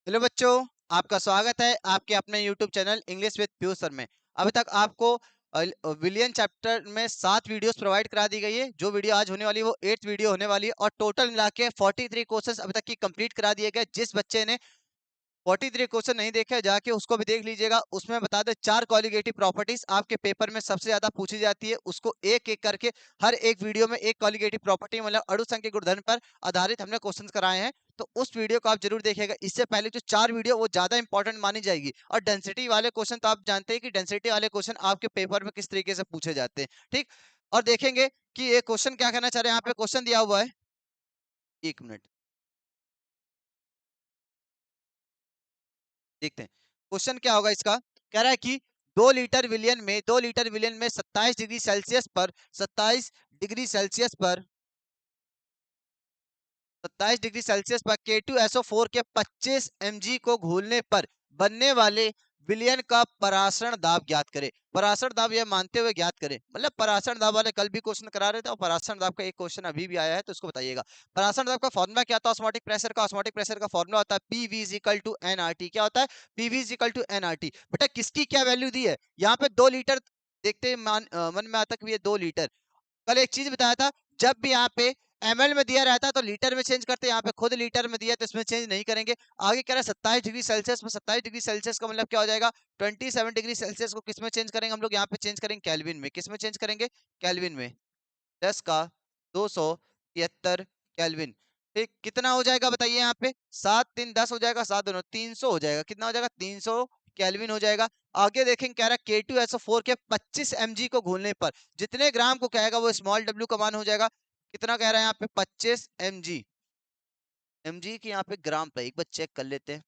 Hello बच्चों, आपका स्वागत है आपके अपने YouTube channel English with Piyush sir में। अभी तक आपको विलियन चैप्टर में 7 वीडियोस प्रोवाइड करा दी गई है। जो वीडियो आज होने वाली है वो 8th वीडियो होने वाली है और टोटल मिला के 43 क्वेश्चंस अभी तक की कंप्लीट करा दिए गए। जिस बच्चे ने 43 क्वेश्चन नहीं देखे जाके उसको भी देख लीजिएगा। उसमें बता दे 4 कॉलिगेटिव प्रॉपर्टीज आपके पेपर में सबसे ज्यादा पूछी जाती है, उसको एक एक करके हर एक वीडियो में एक कॉलिगेटिव प्रॉपर्टी मतलब अणु संख्या गुणधर्म पर आधारित हमने क्वेश्चन कराए हैं। तो उस वीडियो को आप जरूर देखिएगा। इससे पहले जो 4 वीडियो वो ज्यादा इंपॉर्टेंट मानी जाएगी। और डेंसिटी वाले क्वेश्चन तो आप जानते हैं कि डेंसिटी वाले क्वेश्चन आपके पेपर में किस तरीके से पूछे जाते हैं, ठीक। और देखेंगे कि ये क्वेश्चन क्या कहना चाह रहे हैं। यहाँ पे क्वेश्चन दिया हुआ है, 1 मिनट देखते हैं क्वेश्चन क्या होगा इसका। कह रहा है कि 2 लीटर विलियन में 27 डिग्री सेल्सियस पर 27 डिग्री सेल्सियस पर 27 डिग्री सेल्सियस पर K2SO4 के 25 mg को घोलने पर बनने वाले विलयन का परासरण दाब ज्ञात करे। परासरण दाब यह मानते हुए ज्ञात करे, मतलब परासरण दाब वाले कल भी क्वेश्चन करा रहे थे और परासरण दाब का एक क्वेश्चन अभी भी आया है, तो उसको बताइएगा। परासरण दाब का फॉर्मूला क्या होता है ऑस्मोटिक प्रेशर का। ऑस्मोटिक प्रेशर का फॉर्मूला होता है PV is equal to NRT। क्या होता है? PV is equal to NRT। बेटा किसकी क्या वैल्यू दी है यहाँ पे? 2 लीटर। देखते हैं मन में आता कि ये 2 लीटर। कल एक चीज बताया था, जब भी यहाँ पे ml में दिया रहता है तो लीटर में चेंज करते हैं। यहाँ पे खुद लीटर में दिया तो इसमें चेंज नहीं करेंगे। आगे कह रहा है 27 डिग्री सेल्सियस में, 27 डिग्री सेल्सियस का मतलब क्या हो जाएगा? 27 डिग्री सेल्सियस को किस में चेंज करेंगे हम लोग? यहाँ पे चेंज करेंगे कैल्विन में। किस में चेंज करेंगे? कैल्विन में। 10 का 273 कैल्विन। ठीक, कितना हो जाएगा बताइए यहाँ पे? 7 3 10 हो जाएगा, 7 2 300 हो जाएगा। कितना हो जाएगा? 300 कैल्विन हो जाएगा। आगे देखेंगे कह रहा है K2SO4 के 25 mg को घोलने पर जितने ग्राम को कहेगा वो स्मॉल w का मान हो जाएगा। कितना कह रहा है यहाँ पे? 25 mg। mg की यहाँ पे ग्राम पे एक बार चेक कर लेते हैं।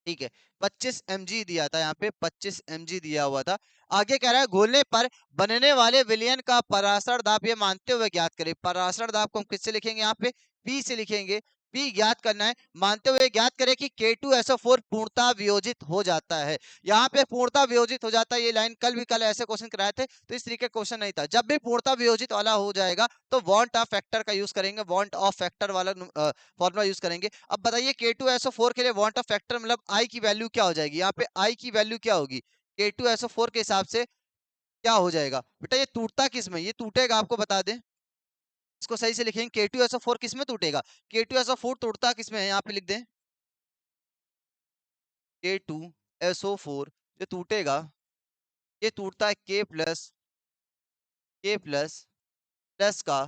ठीक है, 25 mg दिया था यहाँ पे, 25 mg दिया हुआ था। आगे कह रहा है घोलने पर बनने वाले विलयन का परासरण दाब ये मानते हुए ज्ञात करें। परासरण दाब को हम किससे लिखेंगे? यहाँ पे P से लिखेंगे। P ज्ञात करना है, मानते हुए ज्ञात करें कि K2SO4 पूर्णतः वियोजित हो जाता है। यहाँ पे पूर्णतः वियोजित हो जाता है, ये लाइन कल ऐसे क्वेश्चन कराए थे तो इस तरीके का क्वेश्चन नहीं था। जब भी पूर्णतः वियोजित वाला हो जाएगा तो वांट ऑफ फैक्टर का यूज करेंगे, वांट ऑफ फैक्टर वाला फॉर्मूला यूज करेंगे। अब बताइए K2SO4 के लिए वांट ऑफ फैक्टर मतलब I की वैल्यू क्या हो जाएगी? यहाँ पे I की वैल्यू क्या होगी K2SO4 के हिसाब से? क्या हो जाएगा बेटा? ये टूटता किस में? ये टूटेगा, आपको बता दें, इसको सही से लिखेंगे। K2SO4 किस में टूटेगा? K2SO4 टूटता किस में है? यहाँ पे लिख दें K2SO4 जो टूटेगा, ये टूटता है K प्लस प्लस का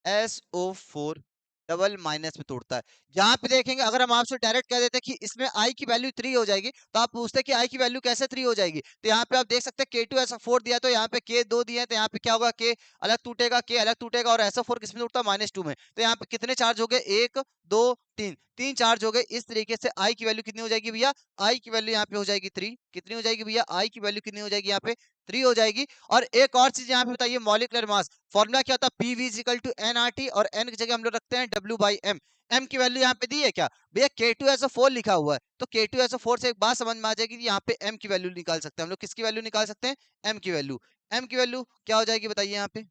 SO4 डबल माइनस में तोड़ता है। यहाँ पे देखेंगे अगर हम आपसे डायरेक्ट कह देते कि इसमें I की वैल्यू 3 हो जाएगी तो आप पूछते कि I की वैल्यू कैसे 3 हो जाएगी। तो यहाँ पे आप देख सकते हैं K2SO4 दिया तो यहाँ पे K2 दिया है, तो यहाँ पे क्या होगा? K अलग टूटेगा, K अलग टूटेगा और SO4 किस में टूटता है? -2 में। तो यहाँ पे कितने चार्ज हो गए? 1 2 3, 3 चार्ज हो गए। इस तरीके से I की वैल्यू कितनी हो जाएगी भैया? I की वैल्यू यहाँ पे हो जाएगी 3। कितनी हो जाएगी भैया? I की वैल्यू कितनी हो जाएगी यहाँ पे? 3 हो जाएगी। और एक और चीज यहाँ पे बताइए, मॉलिक्यूलर मास फॉर्मूला क्या होता है? PV is equal to NRT और N की जगह हम लोग रखते हैं W/M। M की वैल्यू यहाँ पे दी है क्या भैया? K2SO4 लिखा हुआ है तो K2SO4 से एक बात समझ में आ जाएगी कि यहाँ पे M की वैल्यू निकाल सकते हैं हम लोग। किसकी वैल्यू निकाल सकते हैं? M की वैल्यू। M की वैल्यू क्या हो जाएगी बताइए? यहाँ पे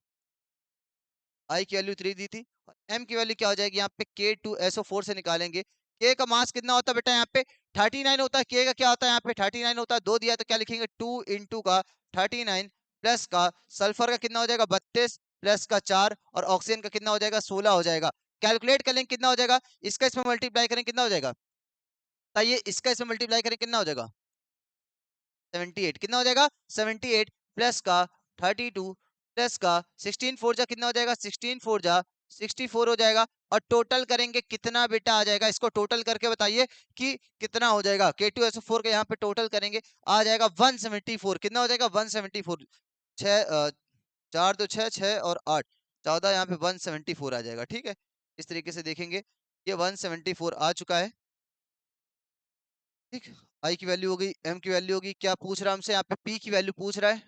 I की वैल्यू 3 दी थी और M की वैल्यू क्या हो जाएगी? यहाँ पे K2SO4 से निकालेंगे। K का मास कितना होता है बेटा? यहाँ पे 39 होता है। K का क्या होता है? यहाँ पे 39 होता है। 2 दिया तो क्या लिखेंगे? 2 इंटू का 39 प्लस का सल्फर का कितना हो जाएगा? 32 प्लस का 4 और ऑक्सीजन का कितना हो जाएगा? 16 हो जाएगा। कैलकुलेट कर लेंगे कितना हो जाएगा। इसका इसमें मल्टीप्लाई करें कितना हो जाएगा? बताइए, इसका इसमें मल्टीप्लाई करें कितना हो जाएगा? 78। कितना हो जाएगा? 78 प्लस का 32 प्लस का 16 फोर जा कितना हो जाएगा? 16 फोर जा 64 हो जाएगा। और टोटल करेंगे कितना बेटा आ जाएगा? इसको टोटल करके बताइए कि कितना हो जाएगा। K2SO4 का यहाँ पे टोटल करेंगे, आ जाएगा 174। कितना हो जाएगा? 174। 6 4 2 6 6 और 8 14, यहाँ पे 174 आ जाएगा। ठीक है, इस तरीके से देखेंगे ये 174 आ चुका है। ठीक, आई की वैल्यू हो गई, एम की वैल्यू होगी। क्या पूछ रहा है हमसे? यहाँ पे पी की वैल्यू पूछ रहा है।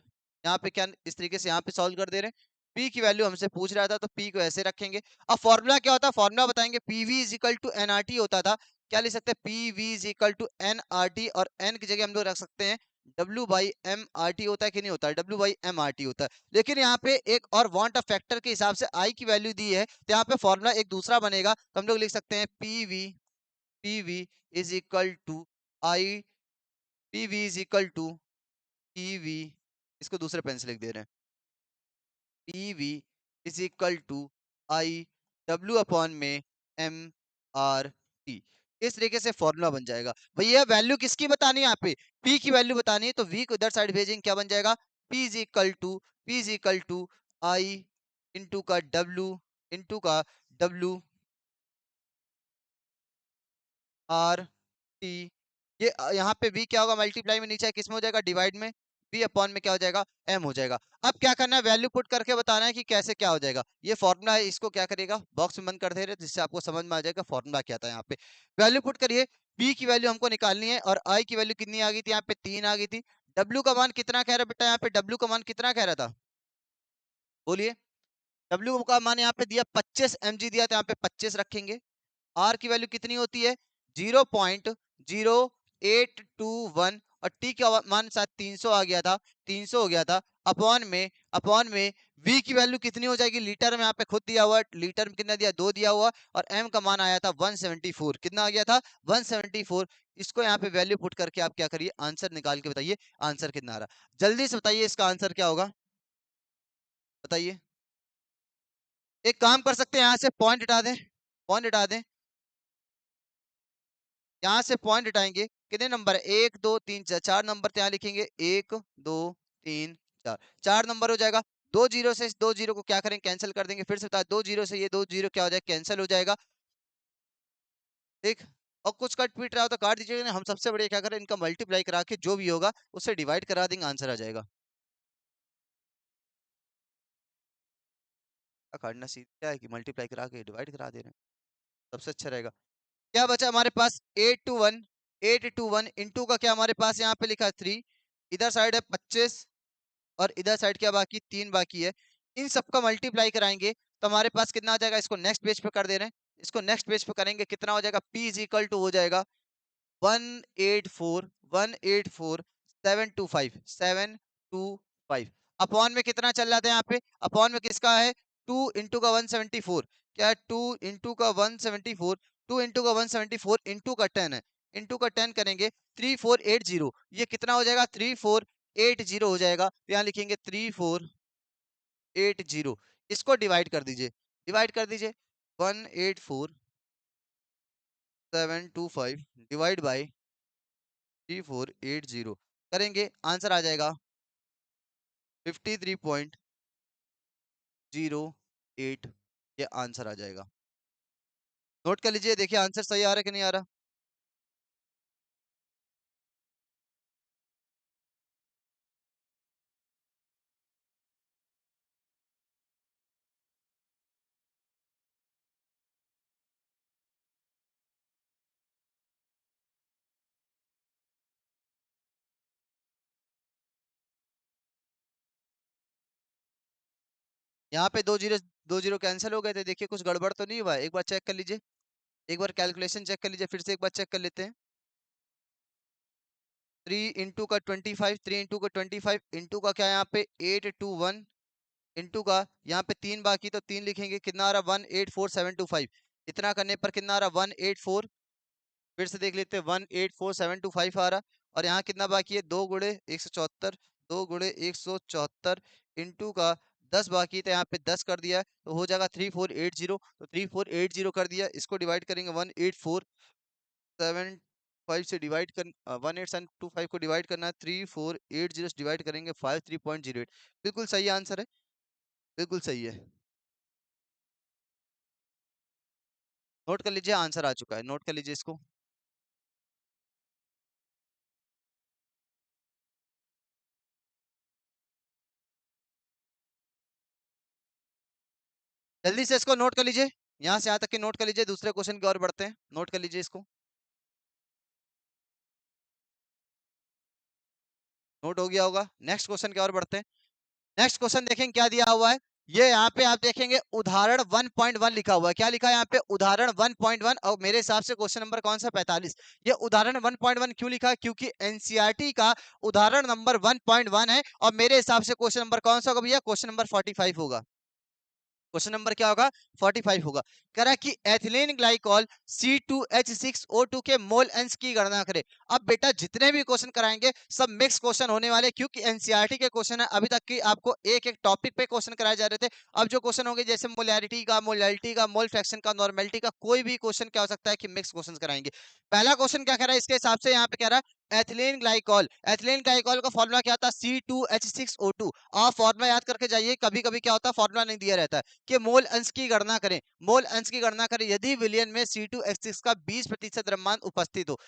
यहाँ पे क्या इस तरीके से यहाँ पे सॉल्व कर दे रहे हैं। पी की वैल्यू हमसे पूछ रहा था तो पी को ऐसे रखेंगे। अब फॉर्मूला क्या होता है? फॉर्मूला बताएंगे। PV is equal to NRT होता था। क्या लिख सकते हैं? PV is equal to NRT और एन की जगह हम लोग रख सकते हैं W/M/RT। होता है कि नहीं होता है? W/M/RT होता है। लेकिन यहाँ पे एक और वांट ऑफ फैक्टर के हिसाब से आई की वैल्यू दी है तो यहाँ पे फॉर्मूला एक दूसरा बनेगा। तो हम लोग लिख सकते हैं PV is equal to I P V is equal to P V, इसको दूसरे पेन से लिख दे रहे हैं, P V is equal to I W upon में एम आर टी। इस तरीके से फॉर्मूला बन जाएगा। भैया वैल्यू किसकी बतानी है यहाँ पे, पी की वैल्यू बतानी है, तो वी को इधर साइड भेजेंगे, क्या बन जाएगा, P is equal to I into का डब्ल्यू आर टी। ये यहाँ पे v क्या होगा, मल्टीप्लाई में नीचे किस में हो जाएगा, डिवाइड में, v अपॉन में क्या हो जाएगा, m हो जाएगा। अब क्या करना है, वैल्यू पुट करके बताना है कि कैसे क्या हो जाएगा। ये फॉर्मूला है, इसको क्या करेगा, बॉक्स में बंद कर दे रहे जिससे आपको समझ में आ जाएगा फॉर्मूला क्या था। यहाँ पे वैल्यू पुट करिए, p की वैल्यू हमको निकालनी है और i की वैल्यू कितनी आ गई थी, यहाँ पे 3 आ गई थी। w का मान कितना कह रहा है बेटा, यहाँ पे w का मान कितना कह रहा था, बोलिए। w का मान यहाँ पे दिया 25 mg दिया, तो यहाँ पे 25 रखेंगे। आर की वैल्यू कितनी होती है, 0.0821, और टी का मान शायद 300 आ गया था, 300 हो गया था। अपॉन में वी की वैल्यू कितनी हो जाएगी, लीटर में यहाँ पे खुद दिया हुआ, लीटर में कितना दिया, 2 दिया हुआ, और एम का मान आया था 174, कितना आ गया था, 174। इसको यहाँ पे वैल्यू पुट करके आप क्या करिए, आंसर निकाल के बताइए आंसर कितना आ रहा, जल्दी से बताइए इसका आंसर क्या होगा, बताइए। एक काम कर सकते हैं, यहाँ से पॉइंट हटा दें, पॉइंट हटा दें, यहाँ से पॉइंट हटाएंगे, कितने नंबर है, 1 2 3 4, 4 नंबर तो यहाँ लिखेंगे, 1 2 3 4, 4 नंबर हो जाएगा। 2 जीरो से 2 जीरो को क्या करेंगे, कैंसिल कर देंगे, फिर से बता, 2 जीरो से ये 2 जीरो क्या हो जाएगा, कैंसिल हो जाएगा, ठीक। और कुछ कट पीट रहा हो तो काट दीजिएगा, हम सबसे बढ़िया क्या करें, इनका मल्टीप्लाई करा के जो भी होगा उससे डिवाइड करा देंगे, आंसर आ जाएगा। काटना सीखा है कि मल्टीप्लाई करा के डिवाइड करा दे रहे हैं, सबसे अच्छा रहेगा। क्या बचा हमारे पास, 8 to 1 इंटू का क्या हमारे पास यहाँ पे लिखा है 3, इधर साइड है 25, और इधर साइड क्या बाकी, 3 बाकी है। इन सबका मल्टीप्लाई कराएंगे तो हमारे पास कितना आ जाएगा, इसको नेक्स्ट पेज पे कर दे रहे हैं, इसको नेक्स्ट पेज पे करेंगे, कितना हो जाएगा, p इज इक्वल टू हो जाएगा 184 अपॉन में कितना चल रहा था यहाँ पे, अपॉन में किसका है, 2 इंटू का 174, क्या है, 2 इंटू का 174, 2 इंटू का 174 इंटू का 10 है, इंटू का 10 करेंगे 3480, ये कितना हो जाएगा, 3480 हो जाएगा, तो यहाँ लिखेंगे 3480, इसको डिवाइड कर दीजिए, डिवाइड कर दीजिए, 184,725 डिवाइड बाई 3480 करेंगे, आंसर आ जाएगा 53.08, ये आंसर आ जाएगा। नोट कर लीजिए, देखिए आंसर सही आ रहा है कि नहीं आ रहा। यहाँ पे दो जीरो कैंसिल हो गए थे, देखिए कुछ गड़बड़ तो नहीं हुआ है, एक बार चेक कर लीजिए, एक बार कैलकुलेशन चेक कर लीजिए, फिर से एक बार चेक कर लेते हैं। 3 इंटू का 25, 3 इंटू का 25 इंटू का क्या यहाँ पे 821 इंटू का यहाँ पे 3 बाकी, तो 3 लिखेंगे, कितना आ रहा 184,725, इतना करने पर कितना आ रहा 184, फिर से देख लेते हैं 184,725 आ रहा, और यहाँ कितना बाकी है, 2 गुणे 174, 2 गुणे 174 इंटू का 10 बाकी, तो यहाँ पे 10 कर दिया है, तो हो जाएगा 3480, तो 3480 कर दिया, इसको डिवाइड करेंगे 184,725 से, डिवाइड कर 18725 को डिवाइड करना है, 3480 से डिवाइड करेंगे 53.08, बिल्कुल सही आंसर है, बिल्कुल सही है। नोट कर लीजिए, आंसर आ चुका है, नोट कर लीजिए इसको। जल्दी से इसको नोट कर लीजिए, यहाँ से यहाँ तक के नोट कर लीजिए, दूसरे क्वेश्चन की ओर बढ़ते हैं, नोट कर लीजिए इसको, नोट हो गया होगा। नेक्स्ट क्वेश्चन की ओर बढ़ते हैं। नेक्स्ट क्वेश्चन देखेंगे क्या दिया हुआ है, ये यहाँ पे आप देखेंगे उदाहरण 1.1 लिखा हुआ है, क्या लिखा है यहाँ पे, उदाहरण 1.1, और मेरे हिसाब से क्वेश्चन नंबर कौन सा, 45। ये उदाहरण 1.1 क्यों लिखा है, क्योंकि एनसीईआरटी का उदाहरण नंबर 1.1 है, और मेरे हिसाब से क्वेश्चन नंबर कौन सा होगा भैया, क्वेश्चन नंबर 45 होगा। क्वेश्चन नंबर क्या होगा 45 होगा। कह रहा है कि एथिलीन ग्लाइकॉल C2H6O2 के मोल अंश की गणना करें। अब बेटा जितने भी क्वेश्चन कराएंगे सब मिक्स क्वेश्चन होने वाले, क्योंकि एनसीईआरटी के क्वेश्चन है। अभी तक की आपको एक एक टॉपिक पे क्वेश्चन कराए जा रहे थे। अब जो क्वेश्चन होंगे जैसे मोलैरिटी का, मोलैलिटी का, मोल फ्रैक्शन का, नॉर्मेलिटी का, कोई भी क्वेश्चन क्या हो सकता है कि मिक्स क्वेश्चन कराएंगे। पहला क्वेश्चन क्या कह रहा है इसके हिसाब से, यहाँ पे कह रहा है एथिलीन ग्लाइकॉल। एथिलीन ग्लाइकॉल का फॉर्मूला क्या था C2H6O2। आप फॉर्मूला याद करके जाइए, कभी कभी क्या होता है फॉर्मूला नहीं दिया रहता है। कि मोल अंश की गणना करें, मोल अंश की गणना करें यदि विलयन में C2H6 का 20% द्रव्यमान उपस्थित हो।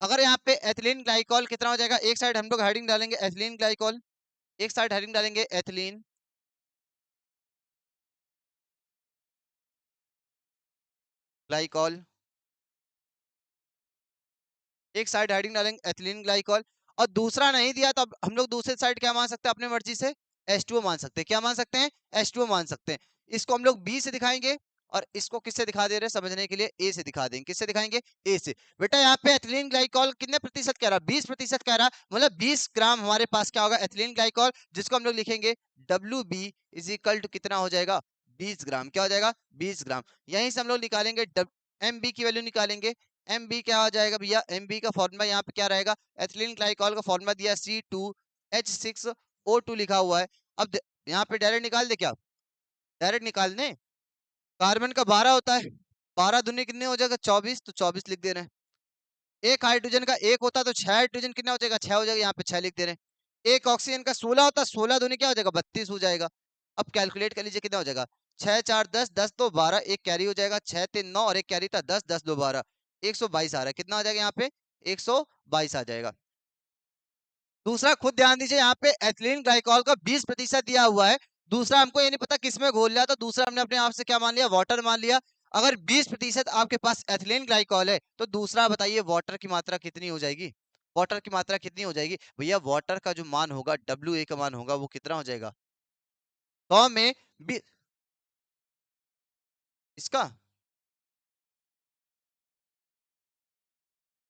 अगर यहाँ पे एथिलीन ग्लाइकॉल कितना हो जाएगा, एक साइड हम लोग हेडिंग डालेंगे एथिलीन ग्लाइकॉल, एक साइड हेडिंग डालेंगे एथिलीन ग्लाइकॉल, एक साइड हेडिंग डालेंगे एथिलीन ग्लाइकॉल। और दूसरा नहीं दिया तो अब हम लोग दूसरे साइड क्या मान सकते हैं अपनी मर्जी से, H2O मान सकते हैं। क्या मान सकते हैं, H2O मान सकते हैं। इसको हम लोग B से दिखाएंगे और इसको किससे दिखा दे रहे हैं समझने के लिए, A से दिखा देंगे। किससे दिखाएंगे, A से। बेटा यहाँ पे एथिलीन ग्लाइकॉल कितने प्रतिशत कह रहा है, 20% कह रहा है, मतलब 20 ग्राम हमारे पास क्या होगा एथिलीन ग्लाइकॉल, जिसको हम लोग लिखेंगे WB इज इक्वल टू कितना हो जाएगा 20 ग्राम। क्या हो जाएगा 20 ग्राम। यहीं से हम लोग निकालेंगे MB की वैल्यू निकालेंगे। MB क्या हो जाएगा भैया, MB का फॉर्मूला यहाँ पे क्या रहेगा, एथिलीन ग्लाइकॉल का फॉर्मूला दिया C2H6O2 लिखा हुआ है। अब यहाँ पे डायरेक्ट निकाल दे क्या, डायरेक्ट निकाल दे। कार्बन का 12 होता है, 12 दूनी कितने हो जाएगा 24, तो 24 लिख दे रहे हैं। एक हाइड्रोजन का एक होता तो 6 हाइड्रोजन कितना हो जाएगा 6 हो जाएगा, यहाँ पे 6 लिख दे रहे हैं। एक ऑक्सीजन का 16 होता, 16 दूनी क्या हो जाएगा 32 हो जाएगा। अब कैलकुलेट कर लीजिए कितना हो जाएगा, 6 4 10, 10 2 12, एक कैरी हो जाएगा, 6 3 9 और एक कैरी था 10, 10 2 12, 122 आ रहा है। कितना आ जाएगा यहाँ पे 122 आ जाएगा। दूसरा खुद ध्यान दीजिए, यहाँ पे एथिलीन ग्लाइकॉल का 20% दिया हुआ है। दूसरा हमको ये नहीं पता किसमें घोल लिया, तो दूसरा हमने अपने आप से क्या मान लिया, वाटर मान लिया। अगर 20% आपके पास एथिलीन ग्लाइकॉल है तो दूसरा बताइए वाटर की मात्रा कितनी हो जाएगी, वाटर की मात्रा कितनी हो जाएगी भैया। वाटर का जो मान होगा WA का मान होगा वो कितना हो जाएगा 100 में इसका,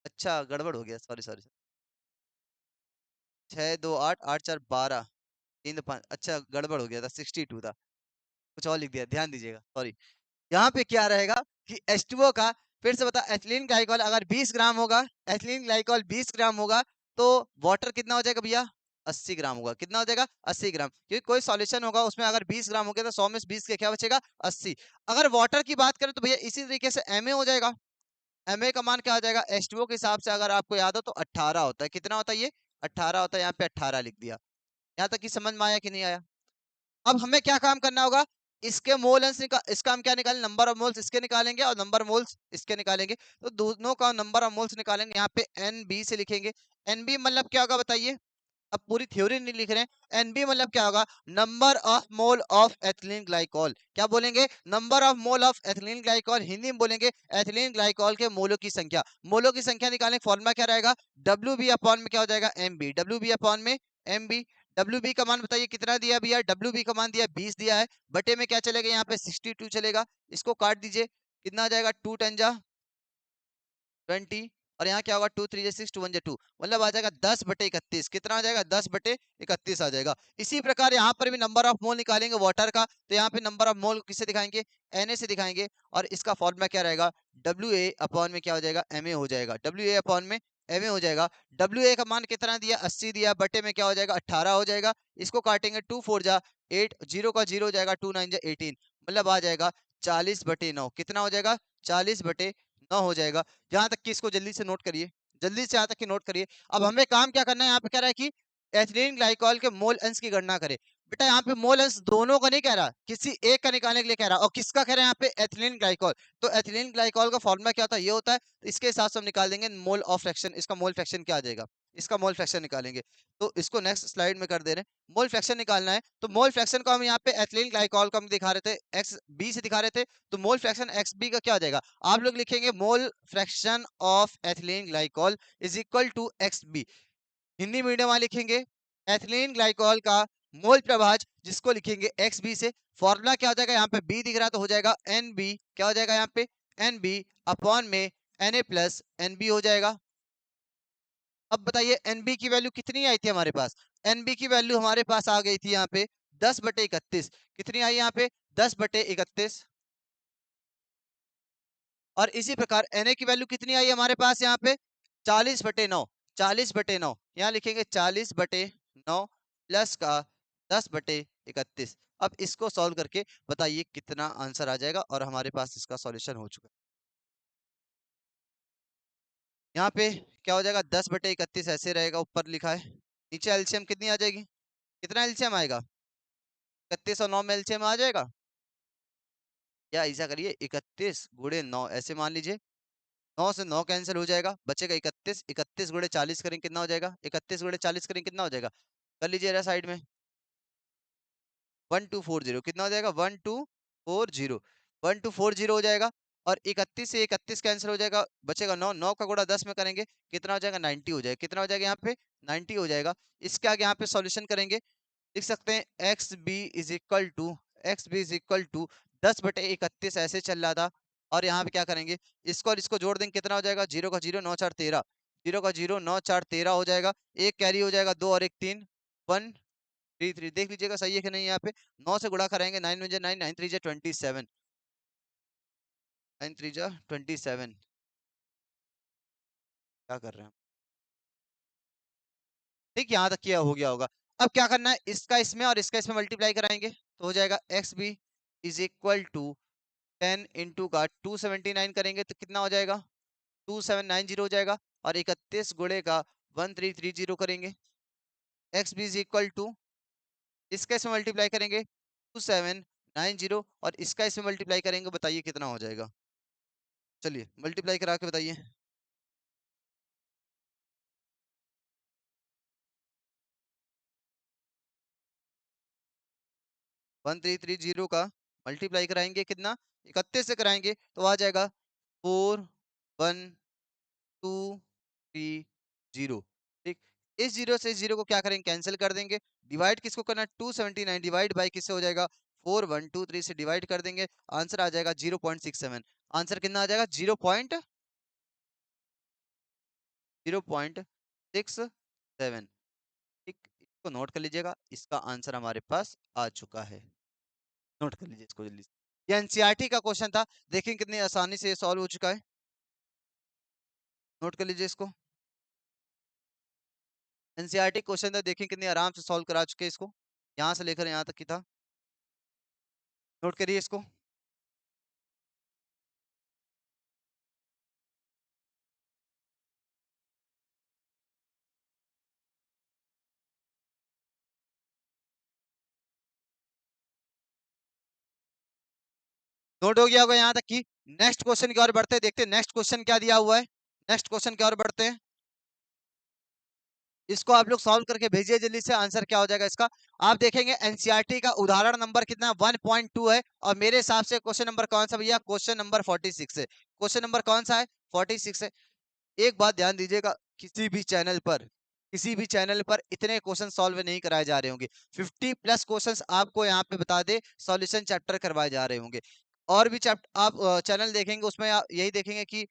अच्छा गड़बड़ हो गया, सॉरी सॉरी। 6 2 8 8 4 12 3 2 5, अच्छा गड़बड़ हो गया था, 62 था, कुछ और लिख दिया, ध्यान दीजिएगा सॉरी। यहाँ पे क्या रहेगा कि H2O का, फिर से बता, एथिलीन ग्लाइकॉल अगर 20 ग्राम होगा, एथिलीन ग्लाइकॉल 20 ग्राम होगा तो वाटर कितना हो जाएगा भैया 80 ग्राम होगा। कितना हो जाएगा 80 ग्राम, क्योंकि कोई सॉल्यूशन होगा उसमें अगर 20 ग्राम हो गया तो 100 में से 20 के क्या बचेगा 80। अगर वाटर की बात करें तो भैया इसी तरीके से Ma हो जाएगा। Ma का मान क्या हो जाएगा H2O के हिसाब से, अगर आपको याद हो तो 18 होता है। कितना होता है ये 18 होता है, यहाँ पे 18 लिख दिया। यहाँ तक की समझ में आया कि नहीं आया। अब हमें क्या काम करना होगा, इसके मोल अंश इसका हम क्या निकालें, नंबर ऑफ मोल्स इसके निकालेंगे और नंबर मोल्स इसके निकालेंगे। तो दोनों का नंबर ऑफ मोल्स निकालेंगे, यहाँ पे NB से लिखेंगे। NB मतलब क्या होगा बताइए, अब पूरी थ्योरी नहीं लिख रहे हैं। NB मतलब क्या होगा, number of mole of ethylene glycol. क्या बोलेंगे, number of mole of ethylene glycol, Hindi में बोलेंगे एथिलीन ग्लाइकॉल के मोलों की संख्या। मोलों की संख्या निकालने फॉर्मूला क्या रहेगा, WB अपॉन में क्या हो जाएगा MB, WB अपॉन में MB। WB का मान बताइए कितना दिया भैया, WB का मान दिया 20 दिया है, बटे में क्या चलेगा यहाँ पे 62 चलेगा। इसको काट दीजिए, कितना आ जाएगा 2 10 जा 20, और यहाँ क्या होगा 2 3 जा 6 2 1 जा 2, मतलब आ जाएगा 10/31। कितना आ जाएगा 10/31 आ जाएगा। इसी प्रकार यहाँ पर भी नंबर ऑफ मोल निकालेंगे वाटर का, तो यहाँ पे नंबर ऑफ मोल किससे दिखाएंगे, Na से दिखाएंगे। और इसका फॉर्मूला क्या रहेगा, WA अपॉन में क्या हो जाएगा Ma हो जाएगा, WA अपॉन में Ma हो जाएगा। WA का मान कितना दिया 80 दिया, बटे में क्या हो जाएगा 18 हो जाएगा। इसको काटेंगे 2 4 जा 8, 0 का 0 हो जाएगा, 2 9 जा 18, मतलब आ जाएगा 40/9। कितना हो जाएगा 40/9 हो जाएगा। यहाँ तक कि इसको जल्दी से नोट करिए, जल्दी से यहाँ तक कि नोट करिए। अब हमें काम क्या करना है, यहाँ पे कह रहा है कि एथिलीन ग्लाइकॉल के मोल अंश की गणना करें। बेटा यहाँ पे मोल अंश दोनों का नहीं कह रहा, किसी एक का निकालने के लिए कह रहा। और किसका कह रहे हैं यहाँ पे, एथिलीन ग्लाइकॉल। तो एथिलीन ग्लाइकॉल का फॉर्मूला क्या होता है, ये होता है। तो इसके हिसाब से हम निकाल देंगे मोल ऑफ फ्रैक्शन। इसका मोल फ्रैक्शन क्या आ जाएगा, इसका मोल फ्रैक्शन निकालेंगे। तो इसको नेक्स्ट स्लाइड में कर दे रहे हैं, मोल फ्रैक्शन निकालना है। तो मोल फ्रैक्शन को हम यहाँ पे एथिलीन ग्लाइकॉल को हम दिखा रहे थे XB से दिखा रहे थे, तो मोल फ्रैक्शन XB का क्या हो जाएगा, आप लोग लिखेंगे mole fraction of ethylene glycol is equal to XB। Hindi medium वाले लिखेंगे एथिलीन ग्लाइकॉल का मोल प्रभाज, जिसको लिखेंगे XB से। फॉर्मूला क्या हो जाएगा, यहाँ पे B दिख रहा है तो हो जाएगा NB, क्या हो जाएगा यहाँ पे NB अपॉन में Na प्लस NB हो जाएगा। अब बताइए NB की वैल्यू कितनी आई थी हमारे पास, NB की वैल्यू हमारे पास आ गई थी यहाँ पे 10/31। कितनी आई यहाँ पे 10/31। और इसी प्रकार Na की वैल्यू कितनी आई हमारे पास यहाँ पे 40/9। 40/9 यहाँ लिखेंगे 40/9 प्लस का 10/31। अब इसको सॉल्व करके बताइए कितना आंसर आ जाएगा, और हमारे पास इसका सॉल्यूशन हो चुका है। यहाँ पे क्या हो जाएगा, 10/31 ऐसे रहेगा, ऊपर लिखा है। नीचे एलसीएम कितनी आ जाएगी, कितना एलसीएम आएगा, 31 और 9 में एलसीएम आ जाएगा। या ऐसा करिए 31 × 9 ऐसे मान लीजिए, 9 से 9 कैंसिल हो जाएगा, बचेगा 31। 31 × 40 करें कितना हो जाएगा, 31 × 40 करें कितना हो जाएगा, कर लीजिए जरा साइड में। 1240 कितना हो जाएगा, 1240, 1240 हो जाएगा। और 31 से 31 कैंसिल हो जाएगा, बचेगा 9। 9 का गुणा 10 में करेंगे कितना हो जाएगा, 90 हो जाएगा। कितना हो जाएगा यहाँ पे, 90 हो जाएगा। इसके आगे यहाँ पे सॉल्यूशन करेंगे, लिख सकते हैं x b is equal to 10/31 ऐसे चल रहा था। और यहाँ पे क्या करेंगे, इसको और इसको जोड़ देंगे, कितना हो जाएगा, 0 का 0 9 4 13, 0 का 0 9 4 13 हो जाएगा। एक कैरी हो जाएगा, 2 और 1 3, 1 3 3 देख लीजिएगा सही है कि नहीं। यहाँ पे 9 से गुणा कराएंगे, 9 1 9, 9 3 27, 9 3 27। क्या कर रहे हैं, ठीक, यहाँ तक किया हो गया होगा। अब क्या करना है, इसका इसमें और इसका इसमें मल्टीप्लाई कराएंगे तो हो जाएगा x b = 10 इंटू का 279 करेंगे तो कितना हो जाएगा, 2790 हो जाएगा। और 31 गुणे का 1330 करेंगे, x b = इसका इसमें मल्टीप्लाई करेंगे 2790, और इसका इसमें मल्टीप्लाई करेंगे, बताइए कितना हो जाएगा। चलिए मल्टीप्लाई करा के बताइए। 1330 का मल्टीप्लाई कराएंगे कितना, 31 से कराएंगे तो आ जाएगा 4120। ठीक, इस जीरो से इस जीरो को क्या करेंगे, कैंसिल कर देंगे। डिवाइड किसको करना है, 279 डिवाइड बाई किससे हो जाएगा, 4123 से डिवाइड कर देंगे, आंसर आ जाएगा 0.67। आंसर कितना आ जाएगा, 0.067। ठीक, इसको नोट कर लीजिएगा, इसका आंसर हमारे पास आ चुका है। नोट कर लीजिए इसको जल्दी से। ये एनसीईआरटी का क्वेश्चन था, देखिए कितनी आसानी से ये सॉल्व हो चुका है। नोट कर लीजिए इसको, एनसीईआरटी क्वेश्चन था, देखिए कितनी आराम से सॉल्व करा चुके हैं इसको, यहाँ से लेकर यहाँ तक की था। नोट करिए इसको। नोट हो गया होगा यहाँ तक की। नेक्स्ट क्वेश्चन की ओर बढ़ते हैं, देखते हैं नेक्स्ट क्वेश्चन क्या दिया हुआ है। नेक्स्ट क्वेश्चन की ओर बढ़ते हैं, इसको आप लोग सॉल्व करके भेजिए जल्दी से, आंसर क्या हो जाएगा इसका। आप देखेंगे एनसीईआरटी का उदाहरण नंबर कितना 1.2 है, और मेरे हिसाब से क्वेश्चन नंबर कौन सा भैया, क्वेश्चन नंबर 46 है। क्वेश्चन नंबर कौन सा है, 46 है। एक बात ध्यान दीजिएगा, किसी भी चैनल पर इतने क्वेश्चन सॉल्व नहीं कराए जा रहे होंगे। 50+ क्वेश्चंस आपको यहाँ पे बता दे सॉल्यूशन चैप्टर करवाए जा रहे होंगे। और भी चैप्टर आप चैनल देखेंगे, उसमें आप यही देखेंगे कि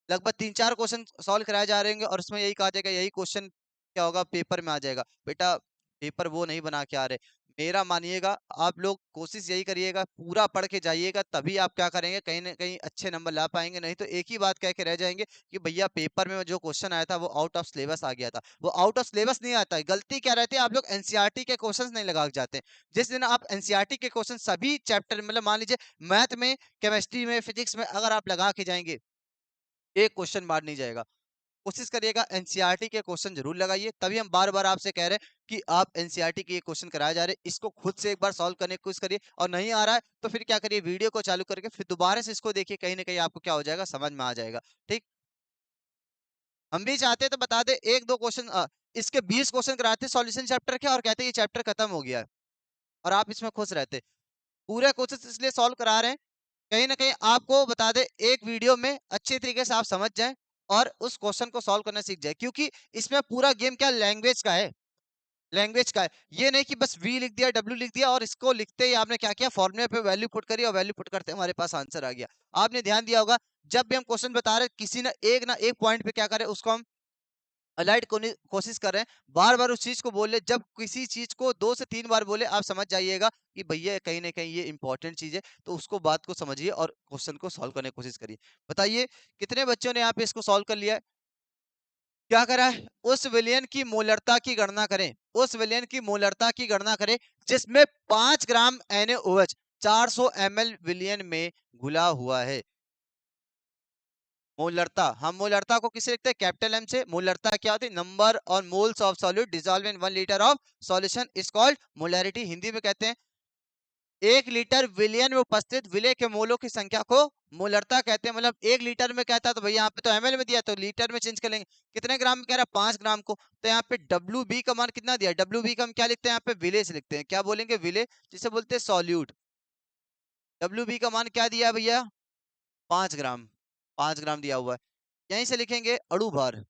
लगभग 3-4 क्वेश्चन सॉल्व कराए जा रहे होंगे, और उसमें यही कहा जाएगा यही क्वेश्चन क्या होगा, पेपर में आ जाएगा। बेटा पेपर वो नहीं बना के आ रहे, मेरा मानिएगा, आप लोग कोशिश यही करिएगा, पूरा पढ़ के जाइएगा, तभी आप क्या करेंगे, कहीं ना कहीं अच्छे नंबर ला पाएंगे। नहीं तो एक ही बात कह के रह जाएंगे कि भैया पेपर में जो क्वेश्चन आया था वो आउट ऑफ सिलेबस आ गया था। वो आउट ऑफ सिलेबस नहीं आता है, गलती क्या रहती है, आप लोग एनसीईआरटी के क्वेश्चंस नहीं लगा के जाते। जिस दिन आप एनसीईआरटी के क्वेश्चन सभी चैप्टर, मतलब मान लीजिए मैथ में, केमिस्ट्री में, फिजिक्स में अगर आप लगा के जाएंगे, एक क्वेश्चन बाहर नहीं जाएगा। कोशिश करिएगा एनसीईआरटी के क्वेश्चन जरूर लगाइए, तभी हम बार बार आपसे कह रहे हैं कि आप एनसीईआरटी के क्वेश्चन कराए जा रहे हैं, इसको खुद से एक बार सॉल्व करने की कोशिश करिए। और नहीं आ रहा है तो फिर क्या करिए, वीडियो को चालू करके फिर दोबारा से इसको देखिए, कहीं ना कहीं आपको क्या हो जाएगा, समझ में आ जाएगा। ठीक, हम भी चाहते हैं तो बता दे, एक दो क्वेश्चन इसके 20 क्वेश्चन कराते सॉल्यूशन चैप्टर के, और कहते हैं ये चैप्टर खत्म हो गया है, और आप इसमें खुश रहते। पूरे क्वेश्चन इसलिए सॉल्व करा रहे हैं, कहीं ना कहीं आपको बता दे, एक वीडियो में अच्छे तरीके से आप समझ जाएं और उस क्वेश्चन को सॉल्व करना सीख जाए। क्योंकि इसमें पूरा गेम क्या, लैंग्वेज का है, लैंग्वेज का है। ये नहीं कि बस वी लिख दिया, डब्ल्यू लिख दिया, और इसको लिखते ही आपने क्या किया, फॉर्मूले पे वैल्यू पुट करी, और वैल्यू पुट करते हमारे पास आंसर आ गया। आपने ध्यान दिया होगा, जब भी हम क्वेश्चन बता रहे, किसी ना एक पॉइंट पे क्या करें, उसको हम अलाइड कोशिश कर रहे हैं, बार बार उस चीज को बोले। जब किसी चीज को 2 से 3 बार बोले, आप समझ जाइएगा कि भैया कहीं ना कहीं ये इंपॉर्टेंट चीज है। तो उसको बात को समझिए और क्वेश्चन को सॉल्व करने की कोशिश करिए। बताइए कितने बच्चों ने यहाँ पे इसको सॉल्व कर लिया है? क्या करा है? उस विलयन की मोलरता की गणना करें, उस विलयन की मोलरता की गणना करें जिसमें 5 ग्राम NaOH 400 ml विलयन में घुला हुआ है। मोलरता, हम मोलरता को किसे लिखते हैं? कैपिटल एम से। मोलरता क्या होती है? नंबर और moles of solute dissolve in 1 litre of solution is called molarity. Hindi में कहते हैं 1 लीटर विलयन में उपस्थित विलय के मोलों की संख्या को मोलरता कहते हैं। मतलब 1 लीटर में कहता है तो भैया यहाँ पे तो ml में दिया, तो लीटर में चेंज कर लेंगे। कितने ग्राम में कह रहा है? 5 ग्राम को। तो यहाँ पे WB का मान कितना दिया? WB का हम क्या लिखते हैं? यहाँ पे विलय से लिखते हैं। क्या बोलेंगे? विलय, जिसे बोलते हैं सॉल्यूट। WB का मान क्या दिया है भैया? 5 ग्राम। 5 ग्राम दिया हुआ है। यहीं से लिखेंगे अणु भार।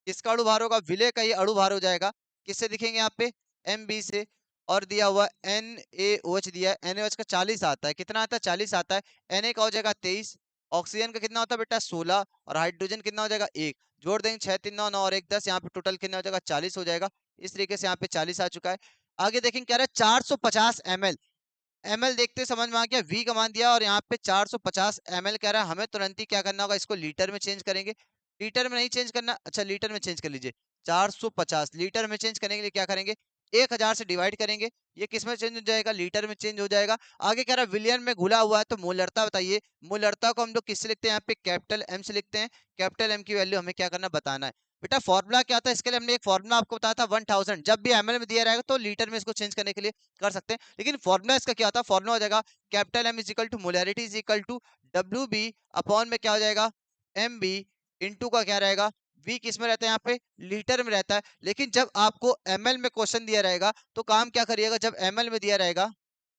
किसका अणु भार होगा? विलय का ही अणु भार हो जाएगा। किससे दिखेंगे? यहाँ पे MB से। और दिया हुआ NaOH दिया है। NaOH का 40 आता है। कितना आता है? 40 आता है। Na का हो जाएगा 23। ऑक्सीजन का कितना होता है बेटा? 16। और हाइड्रोजन कितना हो जाएगा? 1। जोड़ देंगे 6 3 9 9 और 1 10। यहाँ पे टोटल कितना हो जाएगा? 40 हो जाएगा। इस तरीके से यहाँ पे 40 आ चुका है। आगे देखेंगे क्या रहा है? 450 ml। ml देखते समझ में आ गया। V का मान दिया और यहाँ पे 450 ml कह रहा है। हमें तुरंत ही क्या करना होगा? इसको लीटर में चेंज करेंगे। लीटर में नहीं चेंज करना, अच्छा लीटर में चेंज कर लीजिए। 450 लीटर में चेंज करने के लिए क्या करेंगे? 1000 से डिवाइड करेंगे। ये किस में चेंज हो जाएगा? लीटर में चेंज हो जाएगा। आगे कह रहा है विलियन में घुला हुआ है, तो मोलरता बताइए। मोलरता को हम लोग किससे लिखते हैं? यहाँ पे कैपिटल M से लिखते हैं। कैपिटल M की वैल्यू हमें क्या करना? बताना है। बेटा फॉर्मूला क्या था इसके लिए? हमने एक फॉर्मूला आपको बताया था 1000। जब भी ml में दिया रहेगा तो लीटर में इसको चेंज करने के लिए कर सकते हैं। लेकिन फॉर्मूला इसका क्या था? फॉर्मूला हो जाएगा capital M is equal to molarity is equal to WB upon में क्या हो जाएगा? MB इंटू का क्या रहेगा? V किस में रहता है? यहाँ पे लीटर में रहता है। लेकिन जब आपको ml में क्वेश्चन दिया रहेगा तो काम क्या करिएगा? जब ml में दिया रहेगा